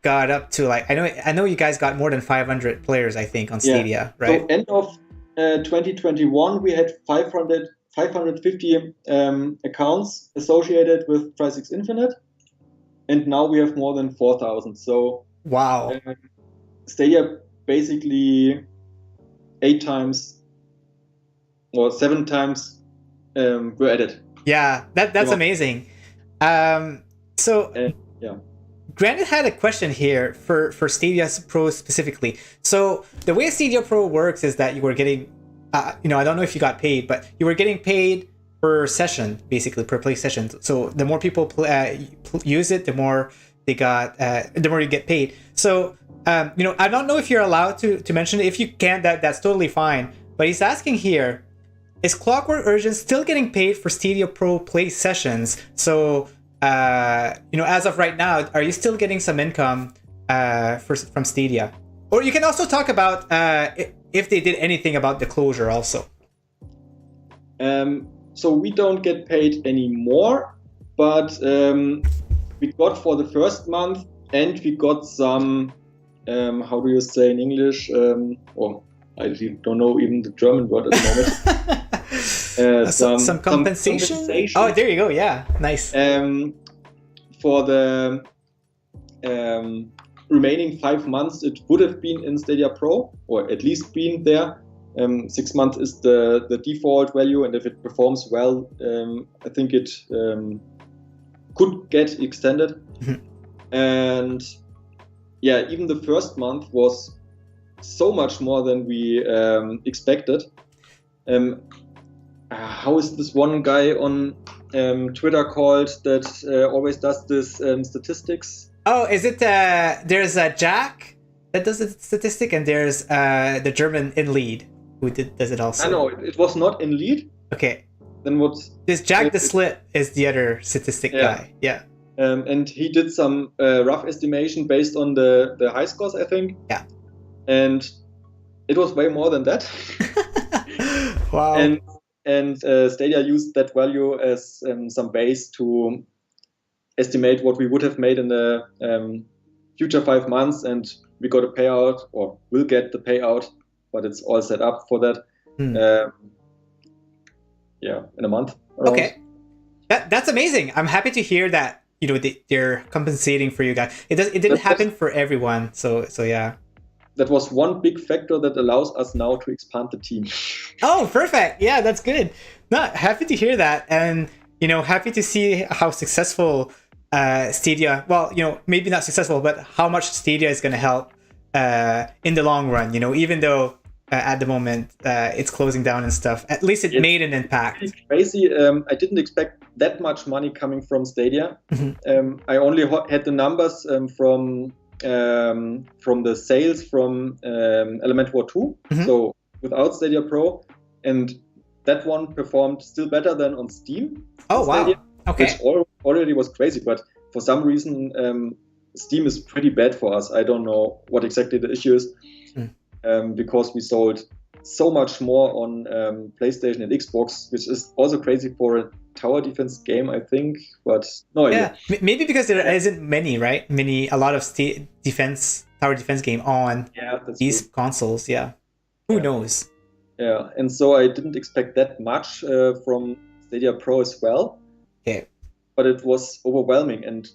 got up to like, I know you guys got more than 500 players, I think, on Stadia, right? So end of 2021, we had 550 accounts associated with Tri-6 Infinite, and now we have more than 4,000. So wow. Stadia basically 8 times or 7 times were added. Yeah, that's amazing. So yeah. Granite had a question here for Stadia Pro specifically. So the way Stadia Pro works is that you were getting, I don't know if you got paid, but you were getting paid per session, basically per play session. So the more people use it, the more they got, the more you get paid. So I don't know if you're allowed to mention it. If you can't, that's totally fine. But he's asking here, is Clockwork Origins still getting paid for Stadia Pro play sessions? So as of right now, are you still getting some income from Stadia? Or you can also talk about if they did anything about the closure also. So we don't get paid anymore, but we got for the first month, and we got some, how do you say in English? I don't know even the German word at the moment. Some compensation? Oh, there you go. Yeah, nice. For the remaining 5 months, it would have been in Stadia Pro, or at least been there. 6 months is the default value, and if it performs well, I think it could get extended. And yeah, even the first month was so much more than we expected. How is this one guy on Twitter called that always does this statistics? Oh, is it there's Jack that does the statistic, and there's the German in lead who does it also. No, it was not in lead. Okay. Then what? This Jack the Slit is the other statistic guy. Yeah. And he did some rough estimation based on the high scores, I think. Yeah. And it was way more than that. Wow. And Stadia used that value as some base to estimate what we would have made in the future 5 months, and we got a payout, or will get the payout, but it's all set up for that. In a month. Around. Okay, that's amazing. I'm happy to hear that. They're compensating for you guys. It didn't happen for everyone, so yeah. That was one big factor that allows us now to expand the team. Oh, perfect. Yeah, that's good. No, happy to hear that. And, happy to see how successful Stadia, well, maybe not successful, but how much Stadia is going to help in the long run, even though at the moment it's closing down and stuff. At least it made an impact. It's crazy. I didn't expect that much money coming from Stadia. I only had the numbers from the sales from Element War 2, so without Stadia Pro, and that one performed still better than on Steam. Oh, wow. Stadia, okay. Which already was crazy, but for some reason Steam is pretty bad for us. I don't know what exactly the issue is, because we sold so much more on PlayStation and Xbox, which is also crazy for a tower defense game, I think, but no idea. Yeah, maybe because there isn't many, right? A lot of tower defense game on these consoles. Yeah, who knows? Yeah, and so I didn't expect that much from Stadia Pro as well. Okay, but it was overwhelming. And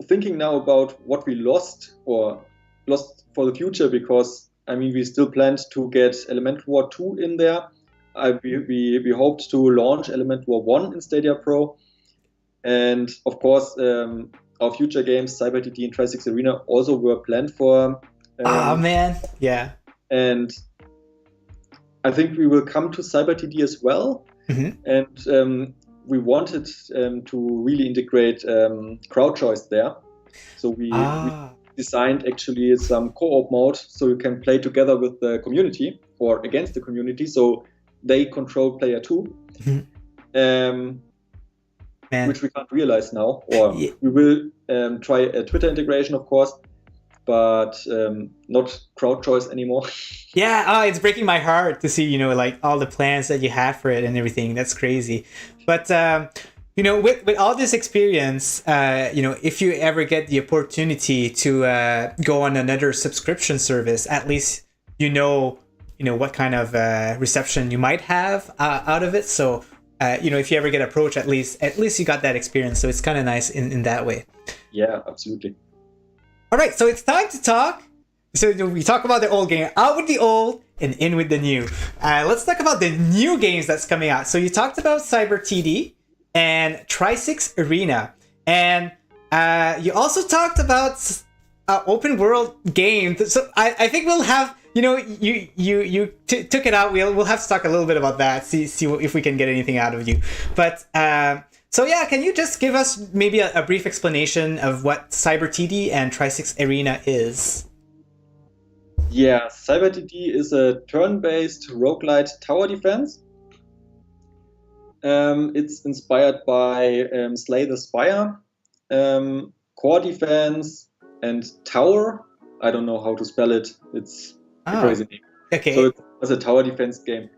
thinking now about what we lost for the future, because we still planned to get Element War 2 in there. We hoped to launch Element War 1 in Stadia Pro, and of course our future games CyberTD and Tri-6 Arena also were planned for. Yeah. And I think we will come to CyberTD as well, and we wanted to really integrate crowd choice there, so we designed actually some co-op mode, so you can play together with the community or against the community, so they control player 2, which we can't realize now, or we will try a Twitter integration, of course, but not crowd choice anymore. Yeah, it's breaking my heart to see, all the plans that you had for it and everything. That's crazy. But with all this experience, if you ever get the opportunity to go on another subscription service, at least what kind of reception you might have out of it. So if you ever get approached, at least you got that experience. So it's kind of nice in that way. Yeah, absolutely. All right, so it's time to talk So we talk about the old game, out with the old and in with the new. Let's talk about the new games that's coming out. So you talked about CyberTD and Xeres Arena, and you also talked about open world game. So I think we'll have, you took it out. We'll have to talk a little bit about that. See if we can get anything out of you. But so yeah, can you just give us maybe a brief explanation of what CyberTD and Xeres Arena is? Yeah, CyberTD is a turn-based roguelite tower defense. It's inspired by Slay the Spire, core defense, and tower. I don't know how to spell it. It's a crazy name. Okay. So it's a tower defense game.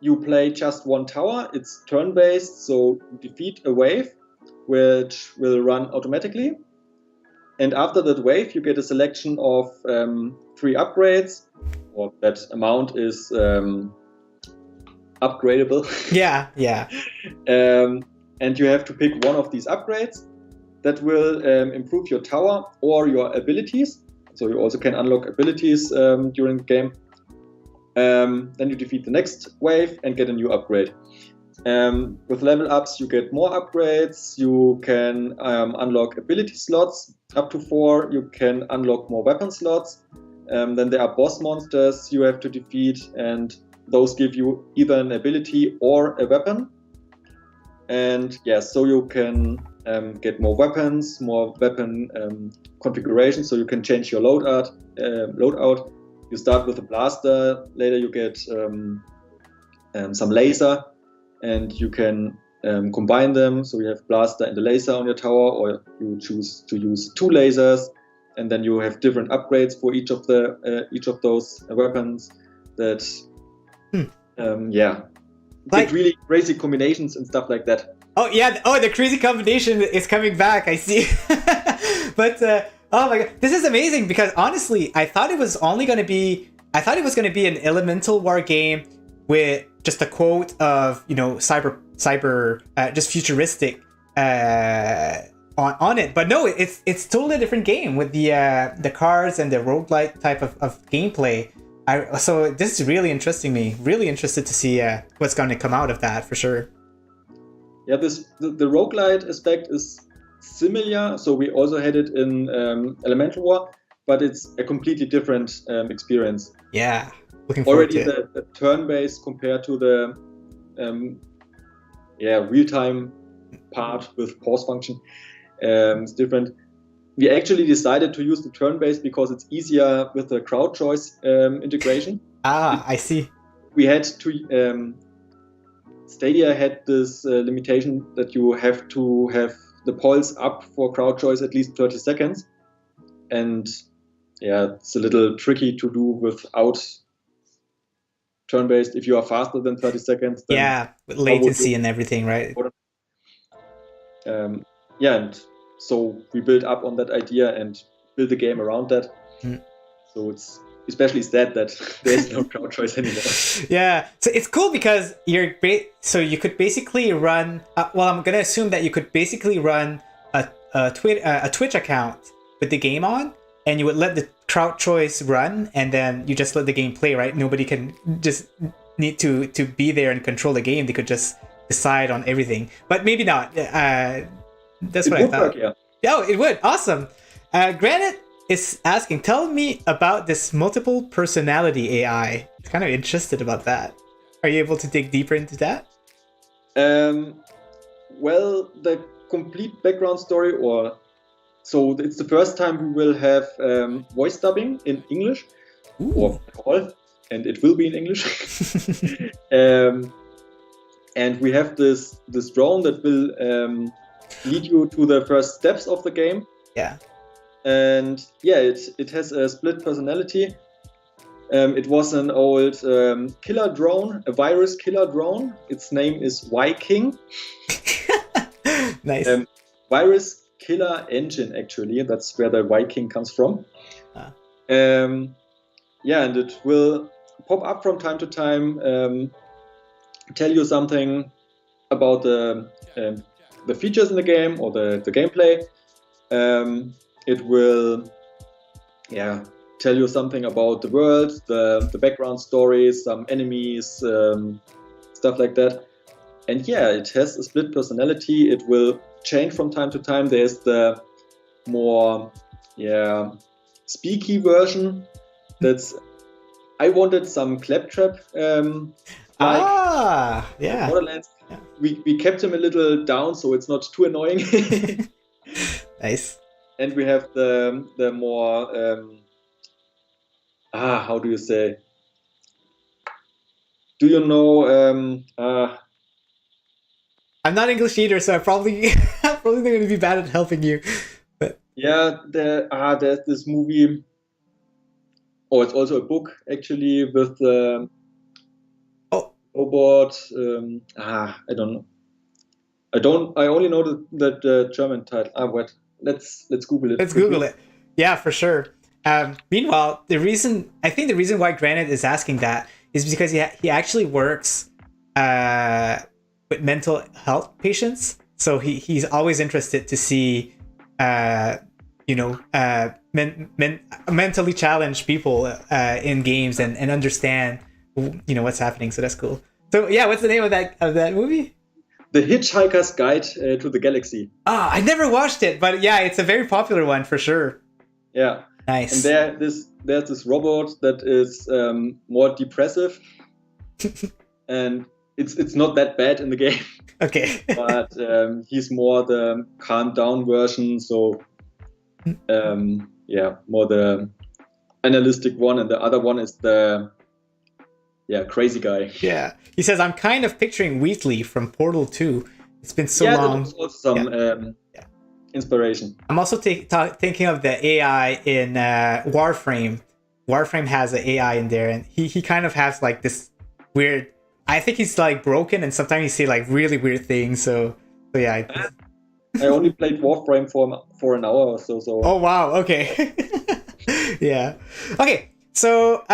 You play just one tower. It's turn-based, so you defeat a wave, which will run automatically. And after that wave, you get a selection of 3 upgrades, or that amount is upgradable. Yeah. And you have to pick one of these upgrades that will improve your tower or your abilities. So you also can unlock abilities during the game. Then you defeat the next wave and get a new upgrade. With level ups, you get more upgrades. You can unlock ability slots up to 4. You can unlock more weapon slots. Then there are boss monsters you have to defeat, and those give you either an ability or a weapon. And so you can get more weapons, more weapon configuration. So you can change your loadout. You start with a blaster. Later you get some laser. And you can combine them, so you have blaster and a laser on your tower, or you choose to use 2 lasers, and then you have different upgrades for each of those weapons. That like really crazy combinations and stuff like that. Oh yeah! Oh, the crazy combination is coming back. I see. But oh my god, this is amazing, because honestly, I thought it was going to be an elemental war game with just a quote of cyber just futuristic on it, but no, it's totally a different game with the cars and the roguelike type of gameplay. So this is really interesting me. Really interested to see what's going to come out of that for sure. Yeah, the roguelite aspect is similar. So we also had it in Elemental War, but it's a completely different experience. Yeah. Looking forward to it. The turn-based compared to the real-time part with pause function is different. We actually decided to use the turn-based because it's easier with the crowd choice integration. I see. We had to Stadia had this limitation that you have to have the pulse up for crowd choice at least 30 seconds, and it's a little tricky to do without turn-based. If you are faster than 30 seconds, then with latency and everything, right? And so we built up on that idea and build the game around that. So it's especially sad that there's no crowd choice anymore. Yeah, so it's cool because so you could basically run. I'm gonna assume that you could basically run a Twitch account with the game on, and you would let the crowd choice run, and then you just let the game play, right? Nobody can just need to be there and control the game. They could just decide on everything, but maybe not. That's what I thought. Work, Oh, it would. Awesome. Granite is asking, tell me about this multiple personality AI. I'm kind of interested about that. Are you able to dig deeper into that? Well, the complete background story, so it's the first time we will have voice dubbing in English, or all, and it will be in English. And we have this drone that will lead you to the first steps of the game. Yeah. And it has a split personality. It was an old killer drone, a virus killer drone. Its name is Viking. Nice. Virus killer engine, actually. That's where the Viking comes from. And it will pop up from time to time, tell you something about the features in the game or the gameplay. It will tell you something about the world, the background stories, some enemies, stuff like that. And it has a split personality. It will change from time to time. There's the more speaky version. I wanted some claptrap Borderlands. Yeah. We kept him a little down so it's not too annoying. Nice. And we have the more how do you say? Do you know? I'm not English either, so I'm probably going to be bad at helping you. But there's this movie. Oh, it's also a book actually with robot. I don't know. I only know the German title. What? Let's Google it. Let's Google it. Yeah, for sure. Meanwhile, the reason why Granite is asking that is because he actually works with mental health patients. So he's always interested to see mentally challenged people in games and understand what's happening. So that's cool. So yeah, what's the name of that movie? The Hitchhiker's Guide to the Galaxy. I never watched it, but yeah, it's a very popular one for sure. Yeah. Nice. And there's this robot that is more depressive, and it's not that bad in the game. Okay. But he's more the calm down version, so more the analytic one, and the other one is the crazy guy. Yeah. He says, I'm kind of picturing Wheatley from Portal 2. It's been so long. There's also some inspiration. I'm also thinking of the AI in Warframe. Warframe has an AI in there, and he kind of has like this weird... I think he's like broken, and sometimes he say like really weird things. So yeah. I only played Warframe for an hour or so. Oh wow! Okay. Yeah. Okay. So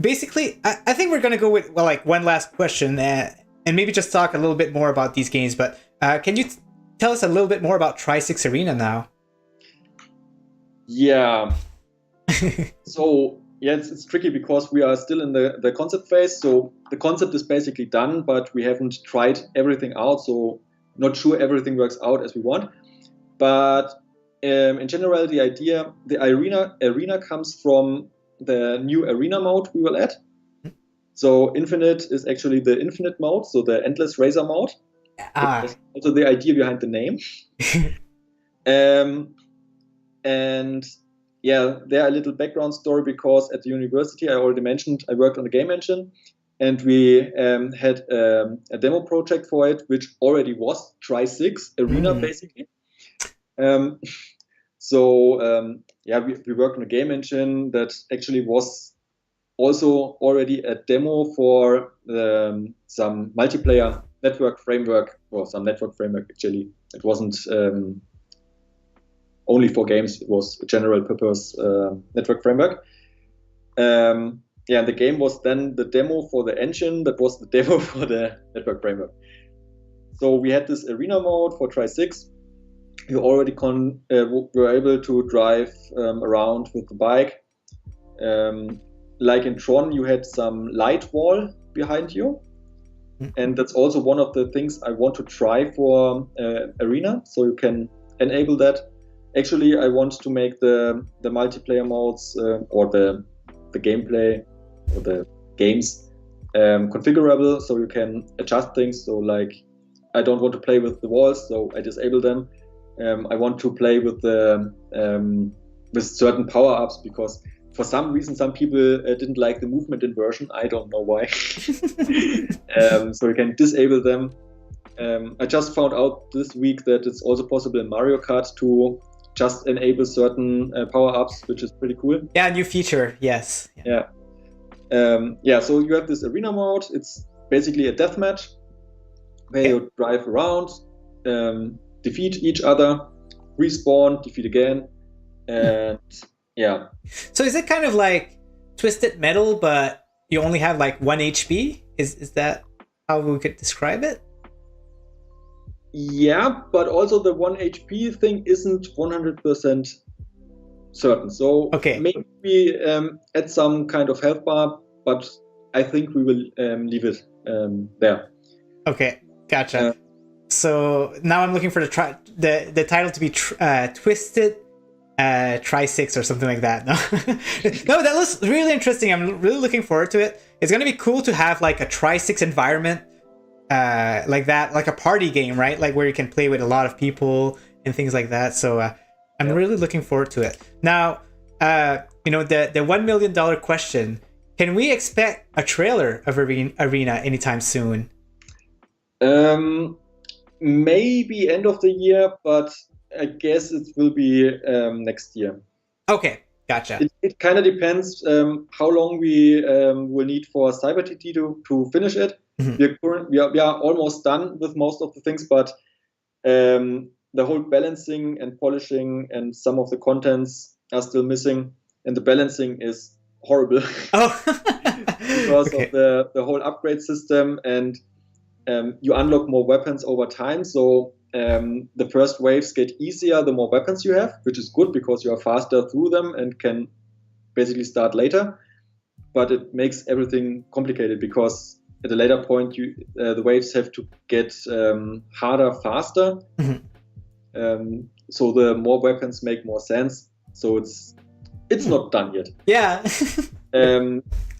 basically, I think we're gonna go with one last question, and maybe just talk a little bit more about these games. But can you tell us a little bit more about Tri-6 Arena now? Yeah. So it's tricky because we are still in the concept phase. So the concept is basically done, but we haven't tried everything out. So not sure everything works out as we want. But in general, the arena comes from the new arena mode we will add. So Infinite is actually the Infinite mode, so the Endless Razor mode. That's also the idea behind the name. And there a little background story, because at the university, I already mentioned, I worked on the game engine, and we had a demo project for it, which already was Tri-6 Arena, basically. We worked on a game engine that actually was also already a demo for some multiplayer network framework, or some network framework actually. It wasn't only for games, it was a general purpose network framework. The game was then the demo for the engine that was the demo for the network framework. So we had this arena mode for Tri-6. You already were able to drive around with the bike. Like in Tron, you had some light wall behind you. And that's also one of the things I want to try for Arena, so you can enable that. Actually, I want to make the multiplayer modes or the gameplay or the games configurable, so you can adjust things. So like, I don't want to play with the walls, so I disable them. I want to play with with certain power-ups, because for some reason some people didn't like the movement inversion. I don't know why. So you can disable them. I just found out this week that it's also possible in Mario Kart to just enable certain power-ups, which is pretty cool. Yeah, new feature, yes. Yeah. So you have this arena mode. It's basically a deathmatch where you drive around, defeat each other, respawn, defeat again, and yeah. So is it kind of like Twisted Metal, but you only have like 1 HP? Is that how we could describe it? Yeah, but also the 1 HP thing isn't 100% certain. So Okay. maybe we add some kind of health bar, but I think we will leave it there. Okay, gotcha. So now I'm looking for the title to be Twisted Tri-6 or something like that. No? No, that looks really interesting. I'm really looking forward to it. It's gonna be cool to have like a Tri-6 environment like that, like a party game, right? Like where you can play with a lot of people and things like that. So I'm really looking forward to it. Now, the $1 million question: can we expect a trailer of Arena anytime soon? Maybe end of the year, but I guess it will be next year. Okay, gotcha. It kind of depends how long we will need for CyberTD to finish it. Mm-hmm. We are almost done with most of the things, but the whole balancing and polishing and some of the contents are still missing, and the balancing is horrible. Oh. Because of the whole upgrade system, and you unlock more weapons over time. So the first waves get easier the more weapons you have, which is good because you are faster through them and can basically start later. But it makes everything complicated because at a later point, the waves have to get harder faster. Mm-hmm. So the more weapons make more sense. So it's not done yet. Yeah.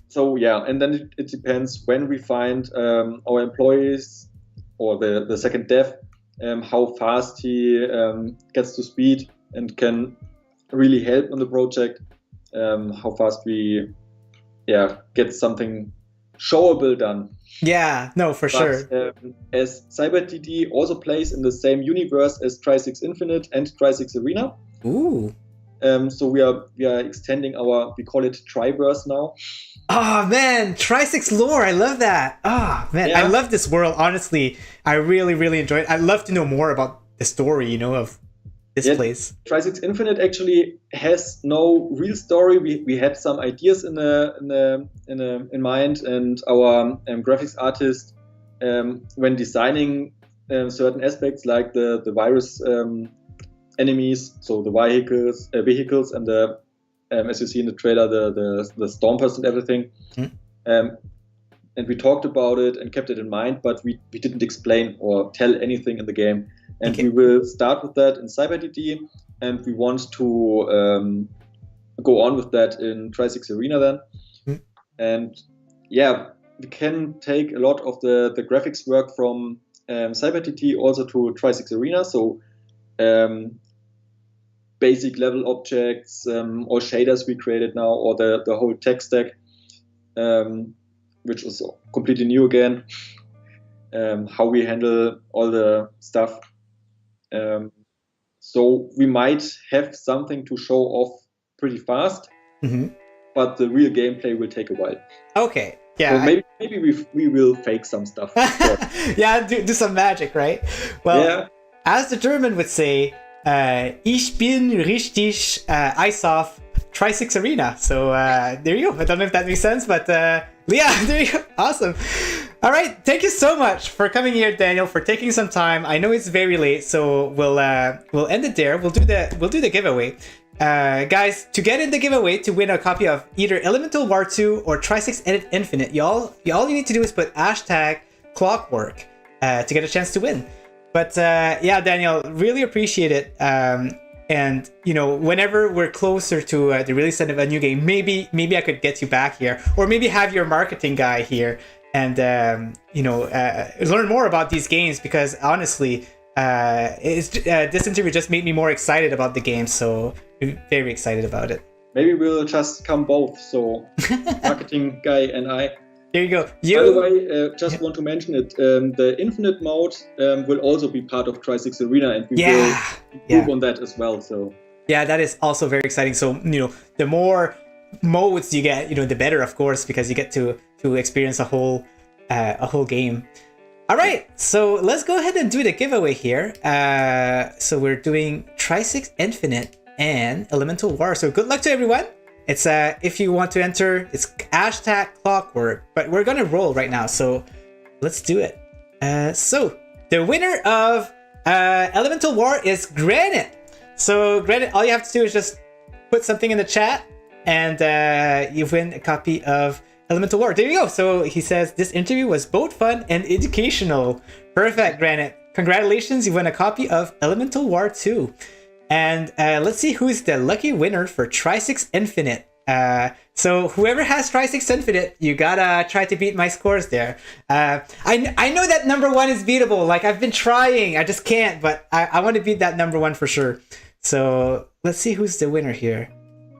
So yeah, and then it depends when we find our employees or the second dev, how fast he gets to speed and can really help on the project, how fast we get something showable done. Yeah, no, for sure. As CyberTD also plays in the same universe as Tri-6 Infinite and Tri-6 Arena. Ooh. So we are extending we call it Triverse now. Oh man, Tri-6 lore, I love that. Oh man, yeah. I love this world, honestly. I really, really enjoy it. I'd love to know more about the story, of this place. Tri-6 Infinite actually has no real story. We had some ideas in mind, and our graphics artist, when designing certain aspects like the virus enemies, so the vehicles and the as you see in the trailer, the stompers and everything. Mm-hmm. And we talked about it and kept it in mind, but we didn't explain or tell anything in the game. And we will start with that in CyberTD, and we want to go on with that in Tri-6 Arena then. Mm-hmm. And yeah, we can take a lot of the graphics work from CyberTD also to Tri-6 Arena. So basic level objects or shaders we created now, or the whole tech stack, which is completely new again, how we handle all the stuff. So we might have something to show off pretty fast, mm-hmm. but the real gameplay will take a while. Okay. Yeah. So maybe we will fake some stuff. Yeah, do some magic, right? Well, as the German would say, ich bin richtig Eis auf Tri-6 Arena. So there you go. I don't know if that makes sense, but yeah, there you go. Awesome. All right, thank you so much for coming here, Daniel, for taking some time. I know it's very late, so we'll end it there. We'll do the giveaway. Guys, to get in the giveaway to win a copy of either Elemental War 2 or Tri-6 Edit Infinite, all you need to do is put #Clockwork to get a chance to win. But yeah, Daniel, really appreciate it. And whenever we're closer to the release of a new game, maybe I could get you back here, or maybe have your marketing guy here, and learn more about these games, because honestly, this interview just made me more excited about the game. So very excited about it. Maybe we'll just come both. So marketing guy and I. There you go. By the way, just want to mention it. The Infinite mode will also be part of Tri-6 Arena, and we will improve on that as well. So yeah, that is also very exciting. So the more modes you get, the better, of course, because you get to experience a whole game. All right, so let's go ahead and do the giveaway here. So we're doing Tri-6 Infinite and Elemental War. So good luck to everyone. It's if you want to enter, it's #Clockwork, but we're gonna roll right now, so let's do it. So the winner of Elemental War is Granite. So Granite, all you have to do is just put something in the chat, and you win a copy of Elemental War. There you go. So he says this interview was both fun and educational. Perfect, Granite. Congratulations, you win a copy of Elemental War 2. And let's see who's the lucky winner for Tri-6 Infinite. So whoever has Tri-6 Infinite, you gotta try to beat my scores there. I know that number 1 is beatable. Like, I've been trying, I just can't, but I want to beat that number 1 for sure. So let's see who's the winner here.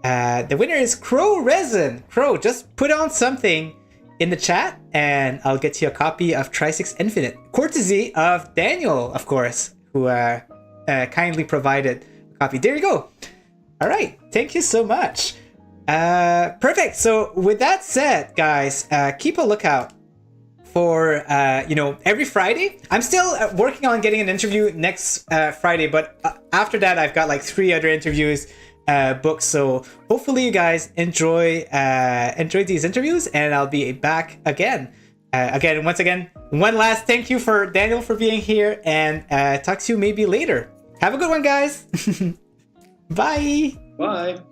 The winner is Crow Resin. Crow, just put on something in the chat and I'll get you a copy of Tri-6 Infinite. Courtesy of Daniel, of course, who kindly provided a copy. There you go. All right, thank you so much. Perfect. So with that said, guys, keep a lookout for every Friday. I'm still working on getting an interview next Friday, but after that I've got like 3 other interviews booked. So hopefully you guys enjoy these interviews, and I'll be back again. Once again, one last thank you for Daniel for being here, and talk to you maybe later. Have a good one, guys. Bye. Bye.